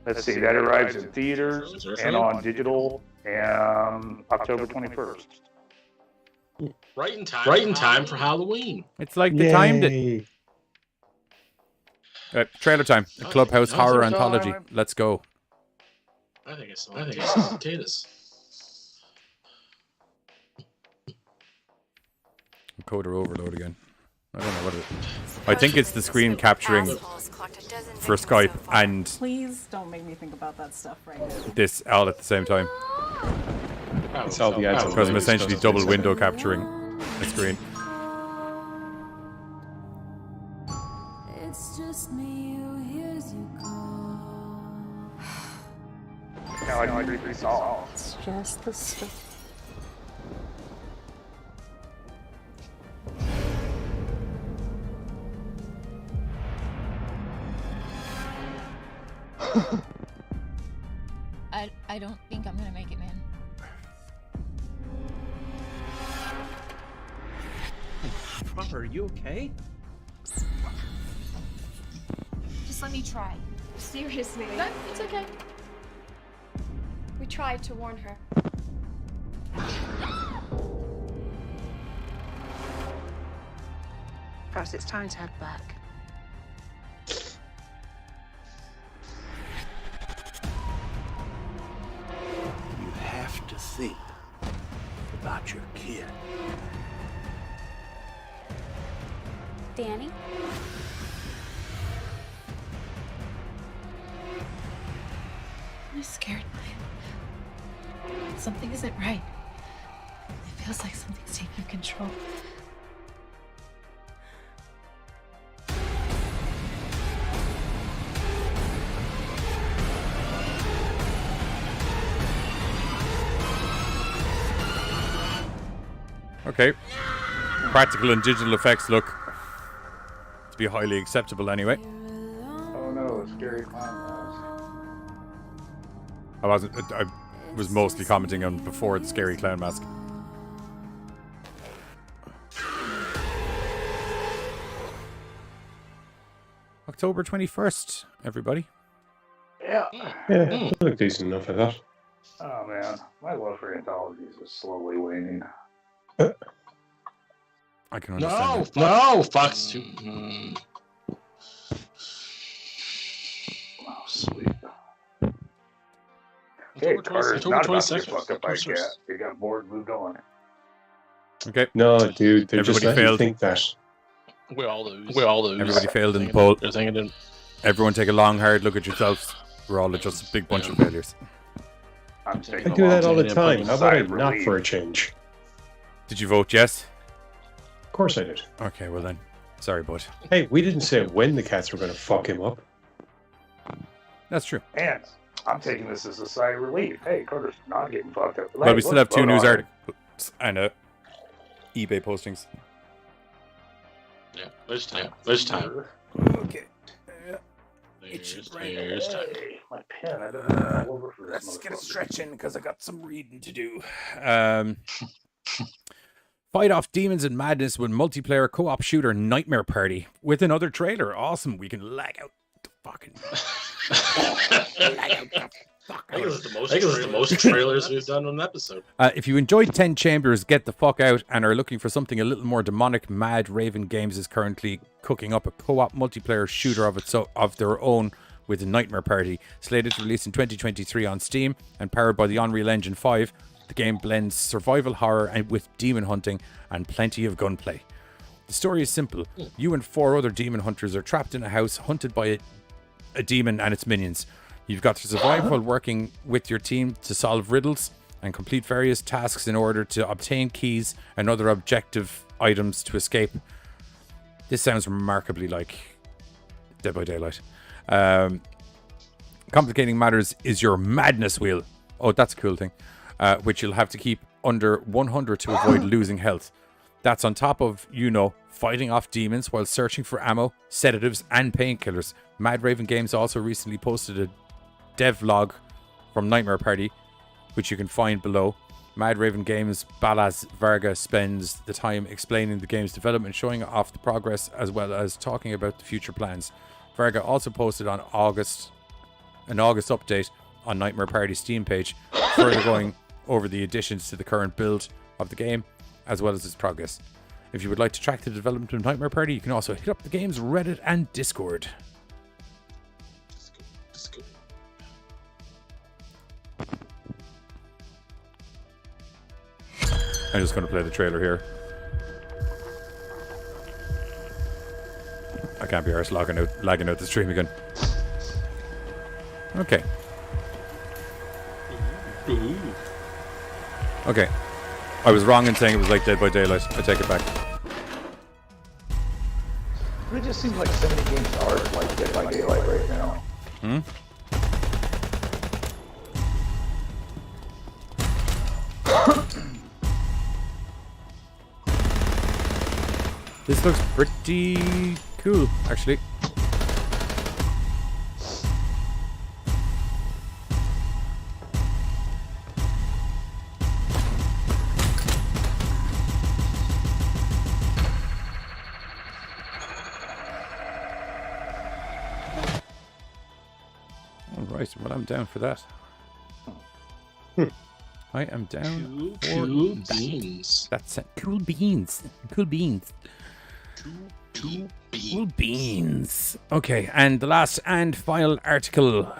Let's see, that arrives in theaters and on digital October 21st. Right in time for Halloween. It's like they timed it. Trailer time. A Clubhouse horror anthology. Let's go. I think it's some potatoes. Encoder overload again. I don't know what it is. I think it's the screen capturing for Skype and Please don't make me think about that stuff right now. this all at the same time. It's all the ads. Because I'm essentially double window capturing the screen. It's just me who hears you call. Now I agree with this all. It's just the stuff. I don't think I'm gonna make it, man. Bumper, are you okay? Just let me try. Seriously. No, it's okay. We tried to warn her. Perhaps it's time to head back. You have to think about your kid. Danny? I'm scared. Something isn't right. It feels like something's taking control. Okay. Practical and digital effects look to be highly acceptable anyway. Oh no, scary clown mask. I was mostly commenting on before the scary clown mask. October 21st, everybody. Yeah. Yeah, look decent enough, I thought. Oh man, my love for anthologies is slowly waning. I can understand. No, Fox 2. Oh, sweet. Hey, Carter's not about to get fucked up by a cat. He got bored and moved on. Okay. No, dude, they're Everybody just letting you failed. think that. We all lose. Everybody failed in the poll. They're thinking Everyone take a long, hard look at yourselves. We're all just a big bunch of failures. I'm I taking do a that all long the time. How about I sigh of not relief. for a change? Did you vote yes? Of course I did. Okay, well then. Sorry, bud. Hey, we didn't say when the cats were going to fuck him up. That's true. And I'm taking this as a sigh of relief. Hey, Carter's not getting fucked up. Well, we still have 2 vote news on it. articles and eBay postings. Yeah, there's time. Okay. itchy Here's time. My pen, I don't know over for this. Let's get a motherfucker. stretch in because I got some reading to do. Fight off demons and madness with multiplayer co-op shooter Nightmare Party with another trailer. Awesome. We can lag out the fucking. I think this is the most trailers we've done on an episode. If you enjoyed 10 Chambers, get the fuck out, and are looking for something a little more demonic, Mad Raven Games is currently cooking up a co-op multiplayer shooter of their own with a Nightmare Party. Slated to release in 2023 on Steam and powered by the Unreal Engine 5, the game blends survival horror and with demon hunting and plenty of gunplay. The story is simple. You and 4 other demon hunters are trapped in a house hunted by a demon and its minions. You've got to survive while working with your team to solve riddles and complete various tasks in order to obtain keys and other objective items to escape. This sounds remarkably like Dead by Daylight. Complicating matters is your madness wheel. Oh, that's a cool thing. Which you'll have to keep under 100 to avoid losing health. That's on top of, fighting off demons while searching for ammo, sedatives, and painkillers. Mad Raven Games also recently posted a devlog from Nightmare Party, which you can find below. Mad Raven Games Balaz Varga spends the time explaining the game's development, showing off the progress, as well as talking about the future plans. Varga also posted on an August update on Nightmare Party's Steam page, further going over the additions to the current build of the game, as well as its progress. If you would like to track the development of Nightmare Party, you can also hit up the game's Reddit and Discord. I'm just going to play the trailer here. I can't be arsed lagging out the stream again. Okay. Okay. I was wrong in saying it was like Dead by Daylight. I take it back. But it just seems like so many games are like Dead by Daylight right now. This looks pretty cool, actually. Alright, well, I'm down for that. I am down for Cool beans. That's it. Cool beans. Cool beans. Cool beans. Okay, and the last and final article,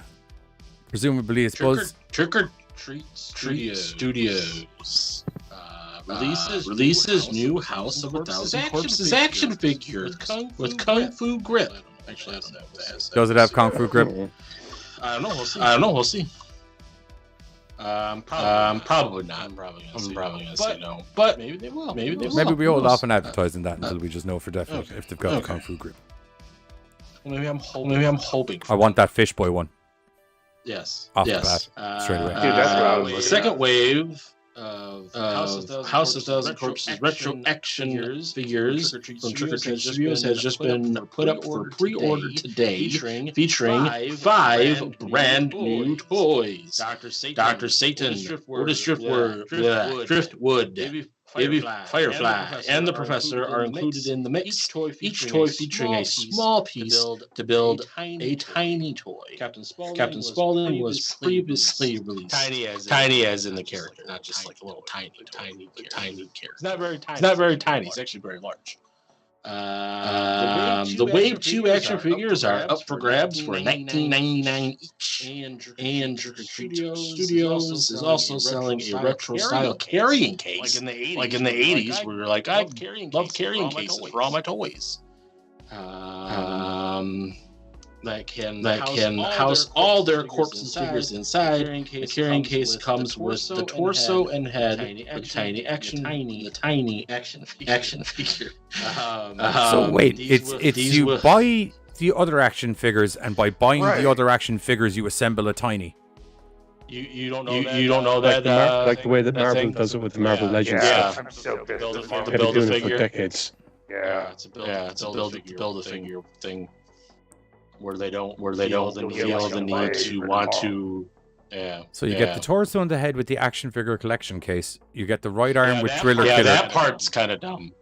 presumably it's Buzz. Trick or Treat Studios releases new House of 1,000 Corpses action figure with Kung Fu grip. Actually, I don't know if that has. Does it have Kung Fu grip? I don't know. We'll see. Probably not. I'm probably gonna say no. But maybe they will. Maybe we hold off on advertising that until we just know for definite if they've got a Kung Fu grip. Maybe I'm hoping. I want that Fish Boy one. Yes. Off the bat, straight away. Dude, that's what I was looking Second at. wave of House of Thousand Corpses retro action figures from Trick or Treat Studios has just been put up for pre-order today, featuring 5 brand new toys. Dr. Satan, Otis Driftwood, Baby Firefly, and the Professor are included in the mix. Each toy featuring a small piece to build a tiny toy. Captain Spaulding was previously released. Tiny as in the character, not just like a little tiny character. It's not very tiny. It's actually very large. The Wave 2 action figures are up for grabs for $19.99 each. And Trick or Treat Studios is also selling a retro-style carrying case, like in the 80s, where you're like, I love carrying cases for all my toys. That can house all their corpses figures inside. The carrying case comes with the torso and head, with tiny action figure. So wait, it's you buy the other action figures, and by buying the other action figures, you assemble a tiny. You don't know that. You don't know that. Like the way that Marvel does it with the Marvel Legends stuff. I'm so pissed. Build a They've been doing it for decades. Yeah. It's a build a figure thing. where they don't feel feel the the need need to to want want to- to. Yeah. So you get the torso in the head with the action figure collection case. You get the right arm with driller Yeah, killer. that part's kind of dumb.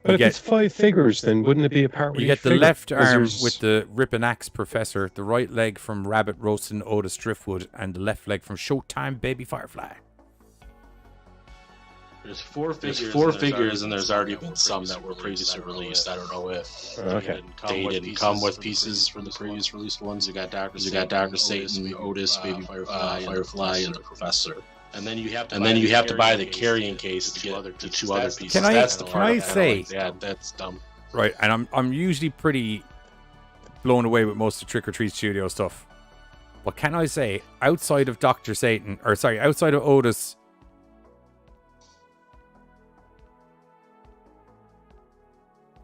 But if it's 5 figures, then wouldn't it be a part where You get the figure? left 'Cause arm there's- with the ripping axe professor, the right leg from Rabbit Roasting Otis Driftwood, and the left leg from Showtime Baby Firefly. There's four figures, and there's already been some that were previously released. I don't know if they didn't come with pieces from the previous released ones. You got Dr. Satan, Otis, Baby Firefly, and the Professor. And then you have to buy the carrying case to get the two other pieces. Can I- That's the can part I I'm kinda say- like, yeah, that's dumb. Right, and I'm usually pretty blown away with most of Trick or Treat Studio stuff. But can I say, outside of outside of Otis,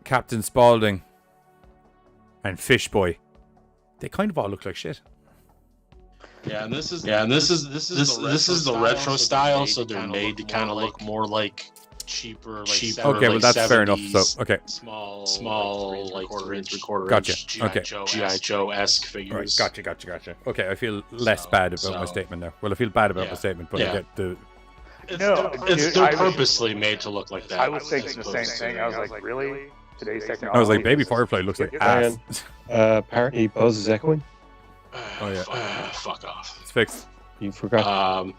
Captain Spaulding, and Fishboy, they kind of all look like shit. Yeah, and this is the retro style, so they're made to kind of look more like cheaper. Okay, well that's fair enough. So okay, small like quarter Gotcha. inch Okay. GI Joe-esque figures. Right, gotcha. Okay, I feel less bad about my statement now. Well, I feel bad about my statement, but I get the. They're purposely made to look like that. I was thinking the same thing. I was like, really? Today's technology. I was like, Baby Firefly looks like ass. Apparently, Buzz is echoing. Oh yeah. Fuck off. It's fixed. You forgot.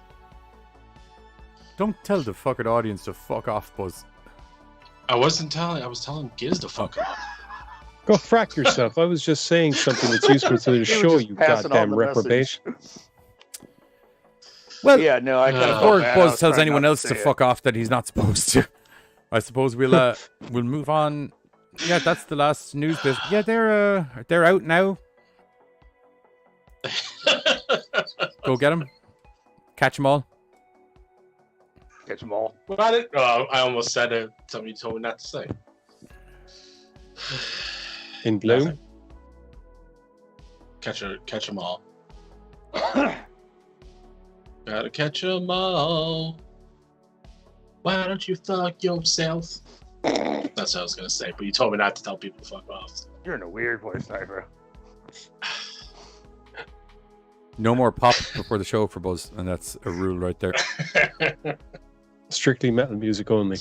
Don't tell the fucking audience to fuck off, Buzz. I was telling Giz to fuck off. Go frack yourself. I was just saying something that's useful to the show, you goddamn reprobate. Well, yeah, no, I kind of before Buzz tells anyone else to fuck off that he's not supposed to, I suppose we'll move on. Yeah, that's the last news bit. Yeah, they're out now. Go get them. Catch them all. Catch them all. I almost said it. Somebody told me not to say. In bloom. Catch them all. Gotta catch them all. Why don't you fuck yourself? That's what I was gonna say, but you told me not to tell people to fuck off. You're in a weird place, Sniper. No more pop before the show for Buzz, and that's a rule right there. Strictly metal music only.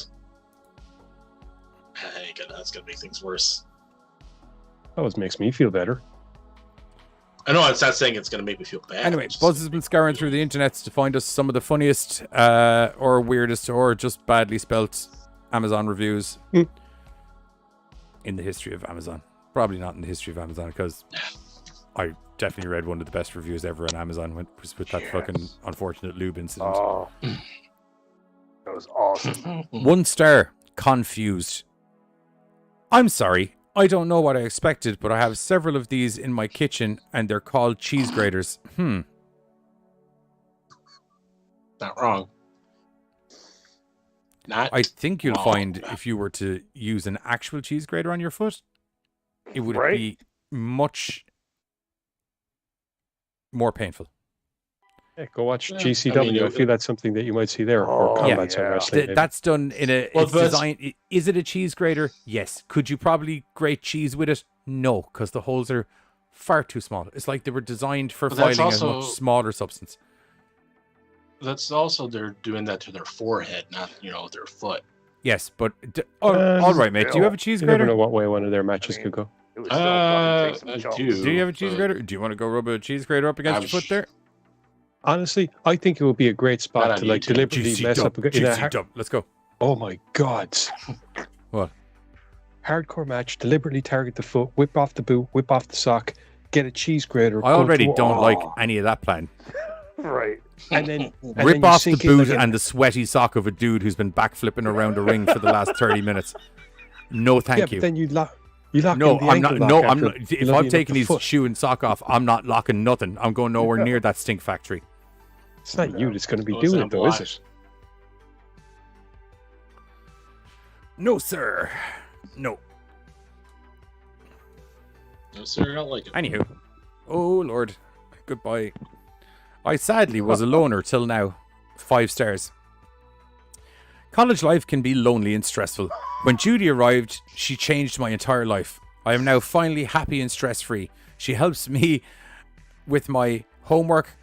That's gonna make things worse. Always makes me feel better. I know it's not saying it's gonna make me feel bad. Anyway, Buzz has been scouring through the internet to find us some of the funniest, or weirdest, or just badly spelt Amazon reviews in the history of Amazon. Probably not in the history of Amazon, because I definitely read one of the best reviews ever on Amazon with that fucking unfortunate lube incident. Oh, that was awesome. 1 star. Confused. I'm sorry. I don't know what I expected, but I have several of these in my kitchen, and they're called cheese graters. Not wrong. I think you'll find if you were to use an actual cheese grater on your foot, it would be much more painful. Yeah, go watch GCW. I feel that's something that you might see there. Or Combat Zone Wrestling. maybe. That's done in a it's designed. Is it a cheese grater? Yes. Could you probably grate cheese with it? No, because the holes are far too small. It's like they were designed for filing a much smaller substance. That's also they're doing that to their forehead, not their foot. Yes, but all right, mate. Do you have a cheese You grater? never know what way one of their matches could go. I do. Do you have a cheese grater? Do you want to go rub a cheese grater up against your foot there? Honestly, I think it would be a great spot to like deliberately mess up. Let's go. Oh my God! What? Hardcore match. Deliberately target the foot. Whip off the boot. Whip off the sock. Get a cheese grater. I already don't like any of that plan. Right. And then rip off the boot and the sweaty sock of a dude who's been backflipping around a ring for the last 30 minutes. No, thank you. But then you lock. No, I'm not. No, I'm not. If I'm taking his shoe and sock off, I'm not locking nothing. I'm going nowhere near that stink factory. It's not you that's going to be doing it, though, is it? No, sir. No. No, sir, I don't like it. Anywho. Oh, Lord. Goodbye. I sadly was a loner till now. 5 stars. College life can be lonely and stressful. When Judy arrived, she changed my entire life. I am now finally happy and stress-free. She helps me with my homework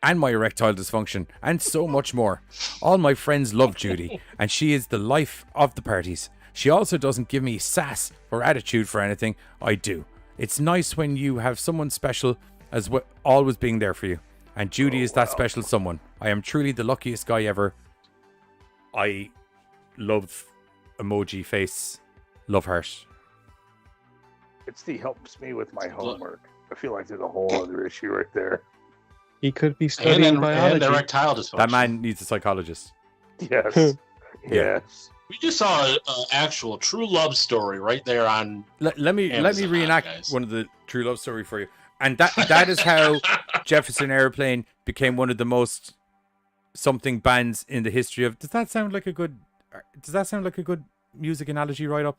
and my erectile dysfunction and so much more. All my friends love Judy, and she is the life of the parties. She also doesn't give me sass or attitude for anything I do. It's nice when you have someone special as well, always being there for you. And Judy is that special someone. I am truly the luckiest guy ever. I love emoji face, love heart. It's the helps me with my homework. I feel like there's a whole other issue right there. He could be studying biology. And erectile dysfunction. That man needs a psychologist. Yes. Yes. We just saw an actual true love story right there on. Let me Amazon, reenact guys. one of the true love story for you. And that is how Jefferson Airplane became one of the most something bands in the history of. Does that sound like a good music analogy right up?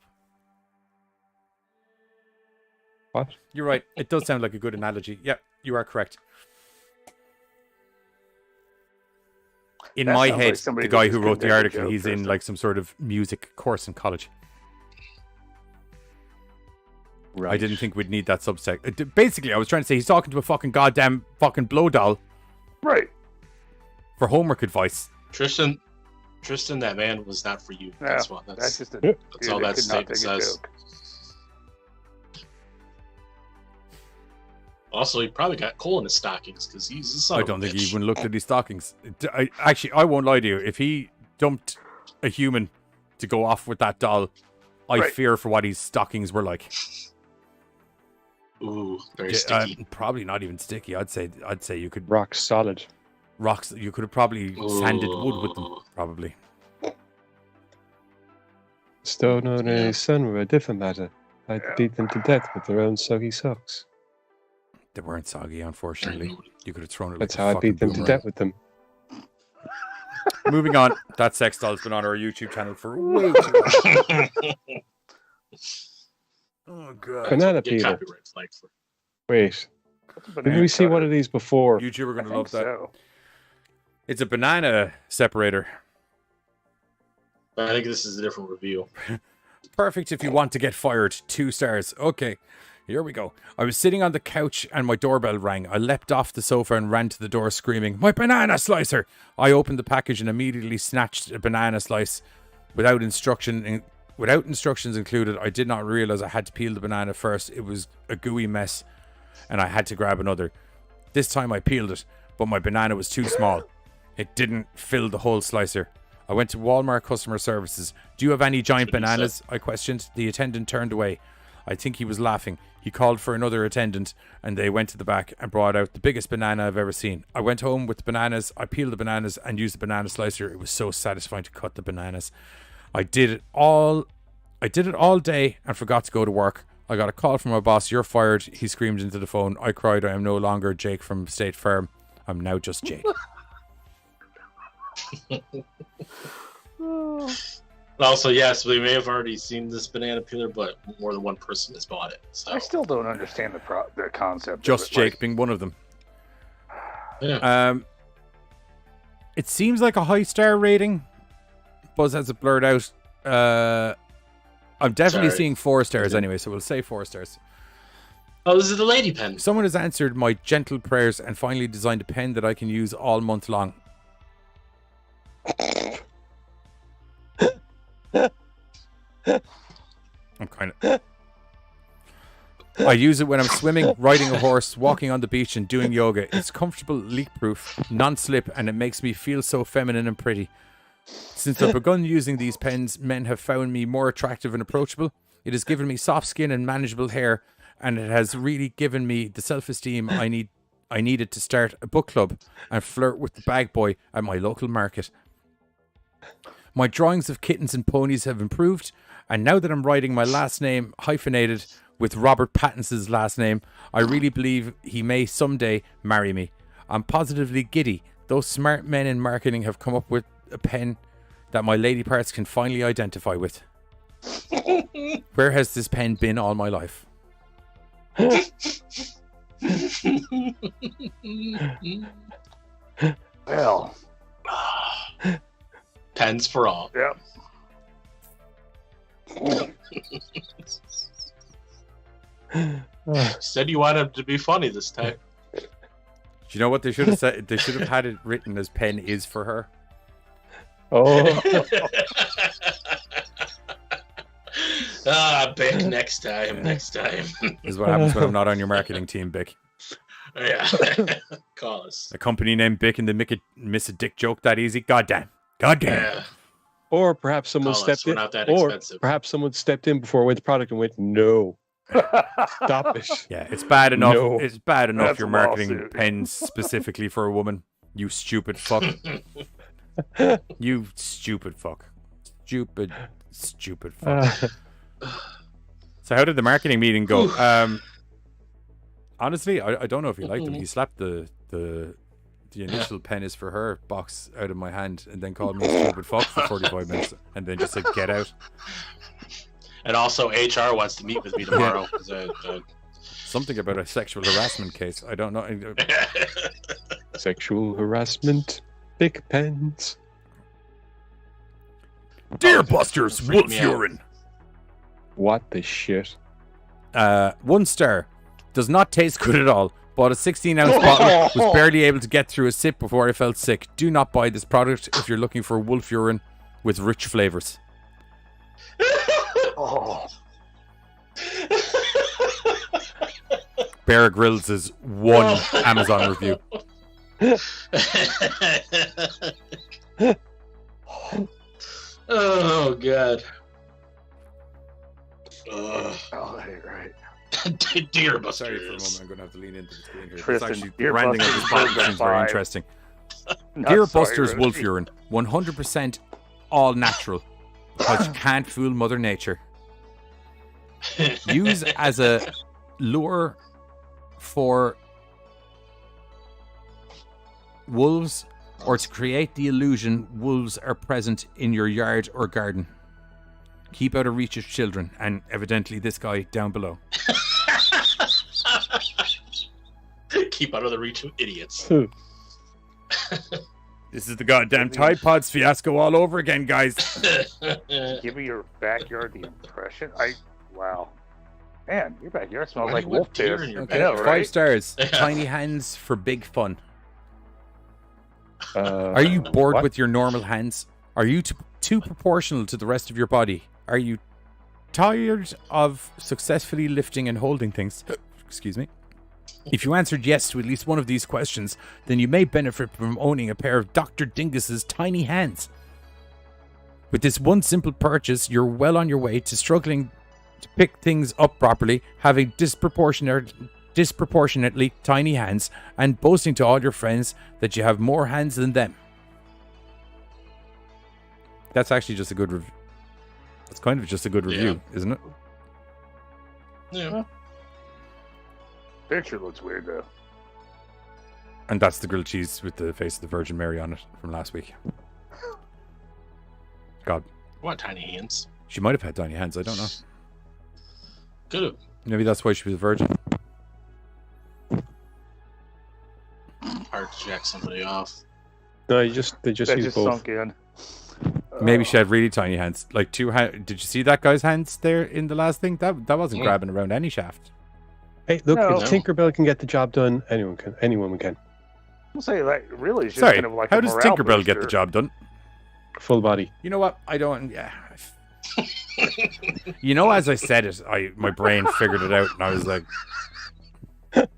What? You're right. It does sound like a good analogy. Yeah, you are correct. In That my sounds head, like somebody the guy who who just wrote the couldn't make a article, joke he's or in like some sort of music course in college. Right. I didn't think we'd need that subsect. Basically, I was trying to say he's talking to a fucking goddamn fucking blow doll. Right. For homework advice. Tristan, that man was not for you. No, That's what. that's just a That's dude all that that could not statement take a says. joke. Also, he probably got coal in his stockings because he's a son I of a don't think he bitch. even looked at his stockings. I won't lie to you. If he dumped a human to go off with that doll, I Right. fear for what his stockings were like. Ooh, very Yeah, sticky. probably not even sticky. I'd say you could Rock solid. rocks. You could have probably sanded wood with them. Probably. Stone and his son were a different matter. I'd beat them to death with their own soggy socks. They weren't soggy, unfortunately. You could have thrown it. That's like how a I fucking beat them to boomerang. death with them. Moving on. That sex doll's been on our YouTube channel for way too long. Oh god. Banana Get peel. copyright flag for. Wait. Didn't we see one of these before? YouTube are going to I love think that. so. It's a banana separator. I think this is a different review. Perfect if you want to get fired. 2 stars. Okay, here we go. I was sitting on the couch and my doorbell rang. I leapt off the sofa and ran to the door screaming, "My banana slicer!" I opened the package and immediately snatched a banana slice without instructions included. I did not realize I had to peel the banana first. It was a gooey mess and I had to grab another. This time I peeled it, but my banana was too small. It didn't fill the whole slicer. I went to Walmart customer services. "Do you have any giant bananas?" I questioned. The attendant turned away. I think he was laughing. He called for another attendant and they went to the back and brought out the biggest banana I've ever seen. I went home with the bananas. I peeled the bananas and used the banana slicer. It was so satisfying to cut the bananas. I did it all day and forgot to go to work. I got a call from my boss. "You're fired." He screamed into the phone. I cried. I am no longer Jake from State Farm. I'm now just Jake. Also, yes, we may have already seen this banana peeler, but more than one person has bought it. So I still don't understand the concept. Just of it. Jake being one of them. yeah. It seems like a high star rating. Buzz has it blurred out. I'm definitely Sorry. seeing 4 stars anyway, so we'll say 4 stars. Oh, this is the lady pen. Someone has answered my gentle prayers and finally designed a pen that I can use all month long. I'm kind of... I use it when I'm swimming, riding a horse, walking on the beach and doing yoga. It's comfortable, leak-proof, non-slip, and it makes me feel so feminine and pretty. Since I've begun using these pens, men have found me more attractive and approachable. It has given me soft skin and manageable hair, and it has really given me the self-esteem I needed to start a book club and flirt with the bag boy at my local market. My drawings of kittens and ponies have improved, and now that I'm writing my last name hyphenated with Robert Pattinson's last name, I really believe he may someday marry me. I'm positively giddy. Those smart men in marketing have come up with a pen that my lady parts can finally identify with. Where has this pen been all my life? Well, Pens for all. Yep. Said you wanted to be funny this time. Do you know what they should have said? They should have had it written as pen is for her. Oh. Bick, next time. This is what happens when I'm not on your marketing team, Bick. Yeah. Call us. A company named Bick and they miss a dick joke that easy. Goddamn. Yeah. Or perhaps someone Call us, stepped we're in. not that Or expensive. perhaps someone stepped in before with the product and went, "No, stop it." Yeah, it's bad enough. No. It's bad enough That's you're a marketing lawsuit. pens specifically for a woman. You stupid fuck. You stupid fuck. Stupid fuck. So how did the marketing meeting go? Honestly, I don't know if he liked him. He slapped the initial pen is for her box out of my hand and then called me a stupid fuck for 45 minutes and then just said, get out. And also, HR wants to meet with me tomorrow. 'Cause Something about a sexual harassment case. I don't know. Sexual harassment, big pens. Dear Busters, freak wolf me out. urine. What the shit? 1 star. Does not taste good at all. Bought a 16-ounce bottle. Was barely able to get through a sip before I felt sick. Do not buy this product if you're looking for wolf urine with rich flavors. Oh. Bear Grylls' one Amazon review. Oh, God. Oh, right. Dear Sorry for a Busters. moment, I'm going to have to lean into the screen here. Tristan, It's actually, Dear branding of Busters this podcast Burger seems very 5. interesting. Not Dear sorry, Busters Rosie. wolf urine, 100% all natural, because you can't fool Mother Nature. Use as a lure for wolves or to create the illusion wolves are present in your yard or garden. Keep out of reach of children and evidently this guy down below. Keep out of the reach of idiots. This is the goddamn Tide Pods fiasco all over again, guys. Give me your backyard the impression. Wow. Man, your backyard smells Why like do you have wolf deer piss. in your Okay, Yeah, backyard? 5 right? stars. Yeah. Tiny hands for big fun. Are you bored what? with your normal hands? Are you too proportional to the rest of your body? Are you tired of successfully lifting and holding things? Excuse me. If you answered yes to at least one of these questions, then you may benefit from owning a pair of Dr. Dingus's tiny hands. With this one simple purchase, you're well on your way to struggling to pick things up properly, having disproportionately tiny hands, and boasting to all your friends that you have more hands than them. That's actually just a good review. That's kind of just a good review, isn't it? Yeah. Picture looks weird though. And that's the grilled cheese with the face of the Virgin Mary on it from last week. God. What tiny hands? She might have had tiny hands, I don't know. Could have. Maybe that's why she was a virgin. Hard to jack somebody off. No, they just That use just both. sunk in. Maybe she had really tiny hands. Like two hands. Did you see that guy's hands there in the last thing? That wasn't grabbing around any shaft. Hey, look, No. if Tinkerbell can get the job done, anyone can. Anyone can. I'll say like really, it's just Sorry, kind of like how a does morale Tinkerbell get the booster. job done? Full body. You know what? I don't. Yeah. You know, as I said it, my brain figured it out, and I was like, Yep.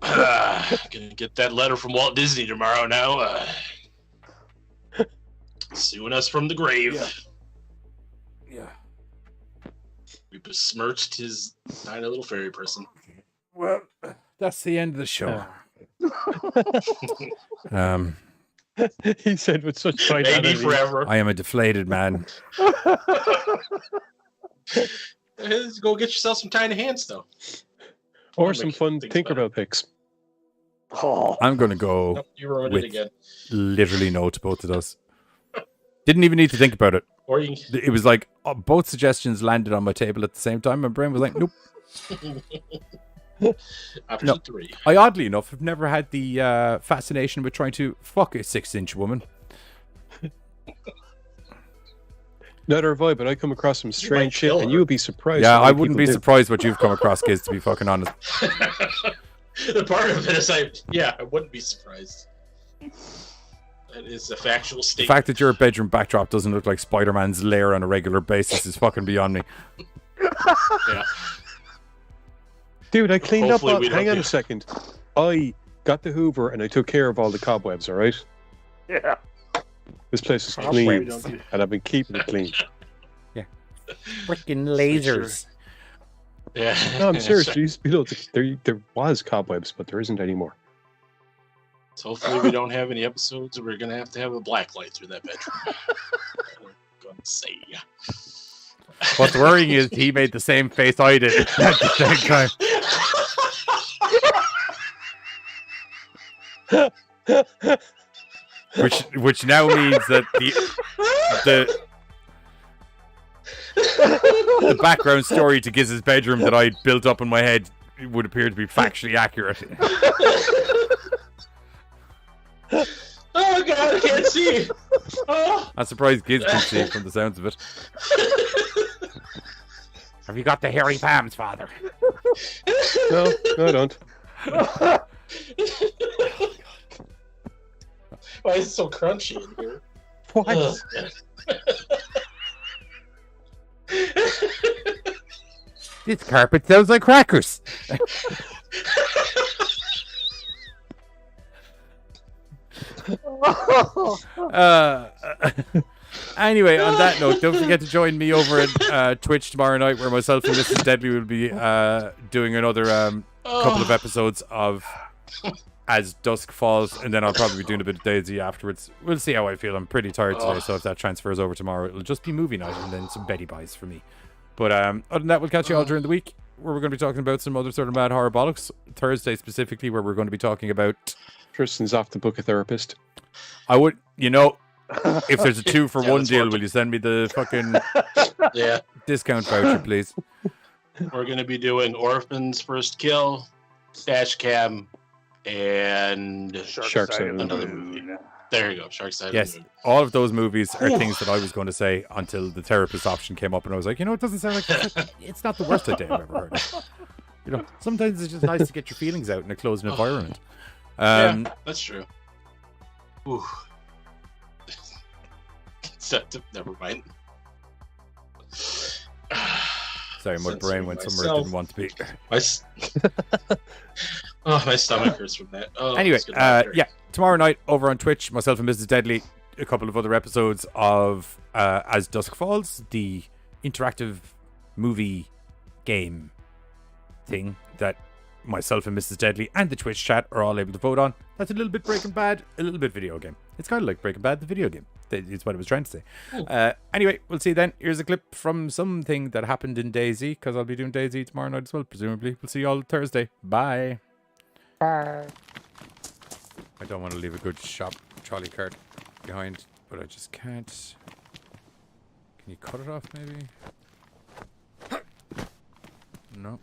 Gonna get that letter from Walt Disney tomorrow now. Suing us from the grave. Yeah. We besmirched his tiny little fairy person. Well, that's the end of the show. He said with such Maybe finality. forever. I am a deflated man. Go get yourself some tiny hands, though. Or Make some fun things Tinkerbell picks. Oh, I'm going to go Nope, you ruined with it again. literally no to both of those. Didn't even need to think about it. Or you can... It was like both suggestions landed on my table at the same time. My brain was like, nope. Option No. 3. I oddly enough have never had the fascination with trying to fuck a 6-inch woman. Neither have I, but I come across some strange shit, kill and her. you'll be surprised. Yeah, how I many wouldn't people be do. surprised what you've come across, kids, to be fucking honest. The part of it is, I wouldn't be surprised. That is a factual The statement. fact that your bedroom backdrop doesn't look like Spider-Man's lair on a regular basis is fucking beyond me. Yeah. Dude, I cleaned Hopefully up. we don't Hang on do- a second. I got the Hoover and I took care of all the cobwebs. All right. Yeah. This place is Hopefully we clean, don't do- and I've been keeping it clean. Freaking lasers. Yeah. No, I'm serious. There used to be loads. There was cobwebs, but there isn't anymore. So hopefully we don't have any episodes where we're gonna have to have a black light through that bedroom. I'm gonna say. What's worrying is he made the same face I did at the same time. Which now means that the background story to Giz's bedroom that I built up in my head would appear to be factually accurate. Oh god, I can't see. Oh. I'm surprised Giz can see from the sounds of it. Have you got the hairy palms, father? No, I don't. Why is it so crunchy in here? What? This carpet sounds like crackers. Anyway, on that note, don't forget to join me over at Twitch tomorrow night, where myself and Mrs. Deadly will be doing another couple of episodes of As Dusk Falls, and then I'll probably be doing a bit of Daisy afterwards. We'll see how I feel. I'm pretty tired today, so if that transfers over tomorrow, it'll just be movie night and then some Betty buys for me. But other than that, we'll catch you all during the week, where we're going to be talking about some other sort of mad horror bollocks. Thursday specifically, where we're going to be talking about... Tristan's off to book a therapist. I would, if there's a 2-for-1 deal, will you send me the fucking discount voucher, please? We're gonna be doing Orphan's First Kill, Dash Cam, and Shark Side of the another movie. There you go, Shark Side Yes, of the Moon. all of those movies are things that I was going to say until the therapist option came up, and I was like, it doesn't sound like it's not the worst idea I've ever heard of. Sometimes it's just nice to get your feelings out in a closed environment. Yeah, that's true. Ooh. Never mind. Sorry, my brain went somewhere it didn't want to be. My stomach hurts from that. Oh, Anyway, let's get out of here. tomorrow night over on Twitch, myself and Mrs. Deadly, a couple of other episodes of As Dusk Falls, the interactive movie game thing that myself and Mrs. Deadly and the Twitch chat are all able to vote on. That's a little bit Breaking Bad, a little bit video game. It's kind of like Breaking Bad, the video game. That's what I was trying to say. Anyway, we'll see you then. Here's a clip from something that happened in Daisy, because I'll be doing Daisy tomorrow night as well, presumably. We'll see you all Thursday. Bye. Bye. I don't want to leave a good shop trolley cart behind, but I just can't. Can you cut it off, maybe? No.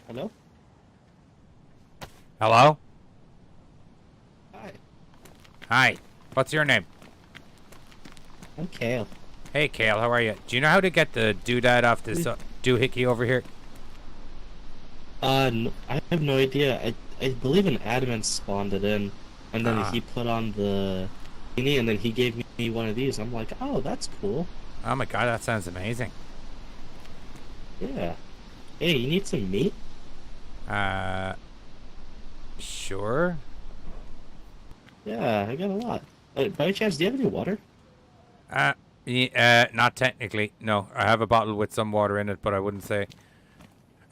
Hello? Hello? Hi. Hi. What's your name? I'm Kale. Hey, Kale, how are you? Do you know how to get the doodad off this doohickey over here? I have no idea. I believe an admin spawned it in, and then he put on the thingy, and then he gave me one of these. I'm like, oh, that's cool. Oh my god, that sounds amazing. Yeah. Hey, you need some meat? Sure. Yeah, I got a lot. By any chance, do you have any water? Not technically. No, I have a bottle with some water in it, but I wouldn't say.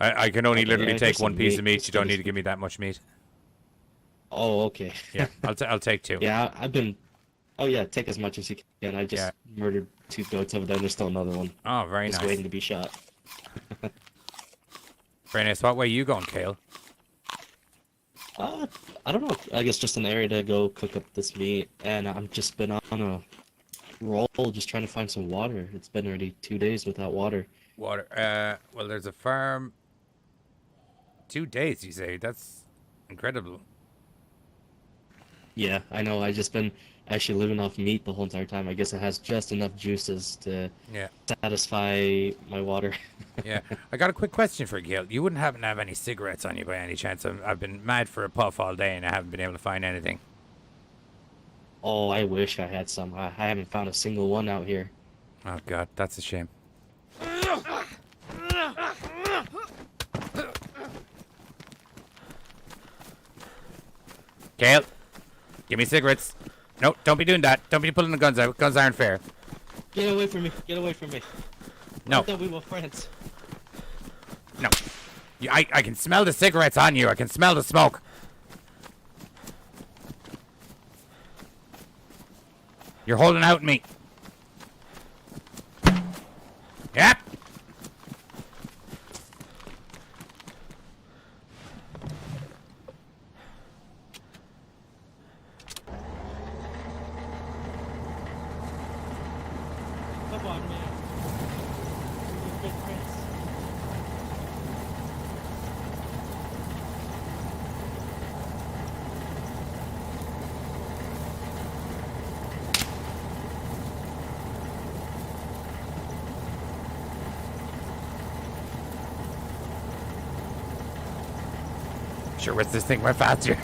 I can only literally take one piece of meat. You don't need to give me that much meat. Oh, okay. Yeah, I'll take 2. Yeah, I've been. Oh yeah, take as much as you can. I just murdered 2 goats over there. There's still another one. Oh, very just nice. waiting to be shot. Very nice. What way you going, Kale? I don't know. I guess just an area to go cook up this meat, and I've just been on a roll, just trying to find some water. It's been already 2 days without water. Water. Well, there's a farm. 2 days, you say? That's incredible. Yeah, I know. I just been. actually living off meat the whole entire time. I guess it has just enough juices to satisfy my water. Yeah. I got a quick question for you, Gil. You wouldn't happen to have any cigarettes on you by any chance? I've been mad for a puff all day and I haven't been able to find anything. Oh, I wish I had some. I haven't found a single one out here. Oh, God. That's a shame. Gale, give me cigarettes. No, don't be doing that. Don't be pulling the guns out. Guns aren't fair. Get away from me. Get away from me. No. I thought we were friends. No. I can smell the cigarettes on you. I can smell the smoke. You're holding out me. Yep. Come on, man. We're good friends. Sure wish this thing went faster.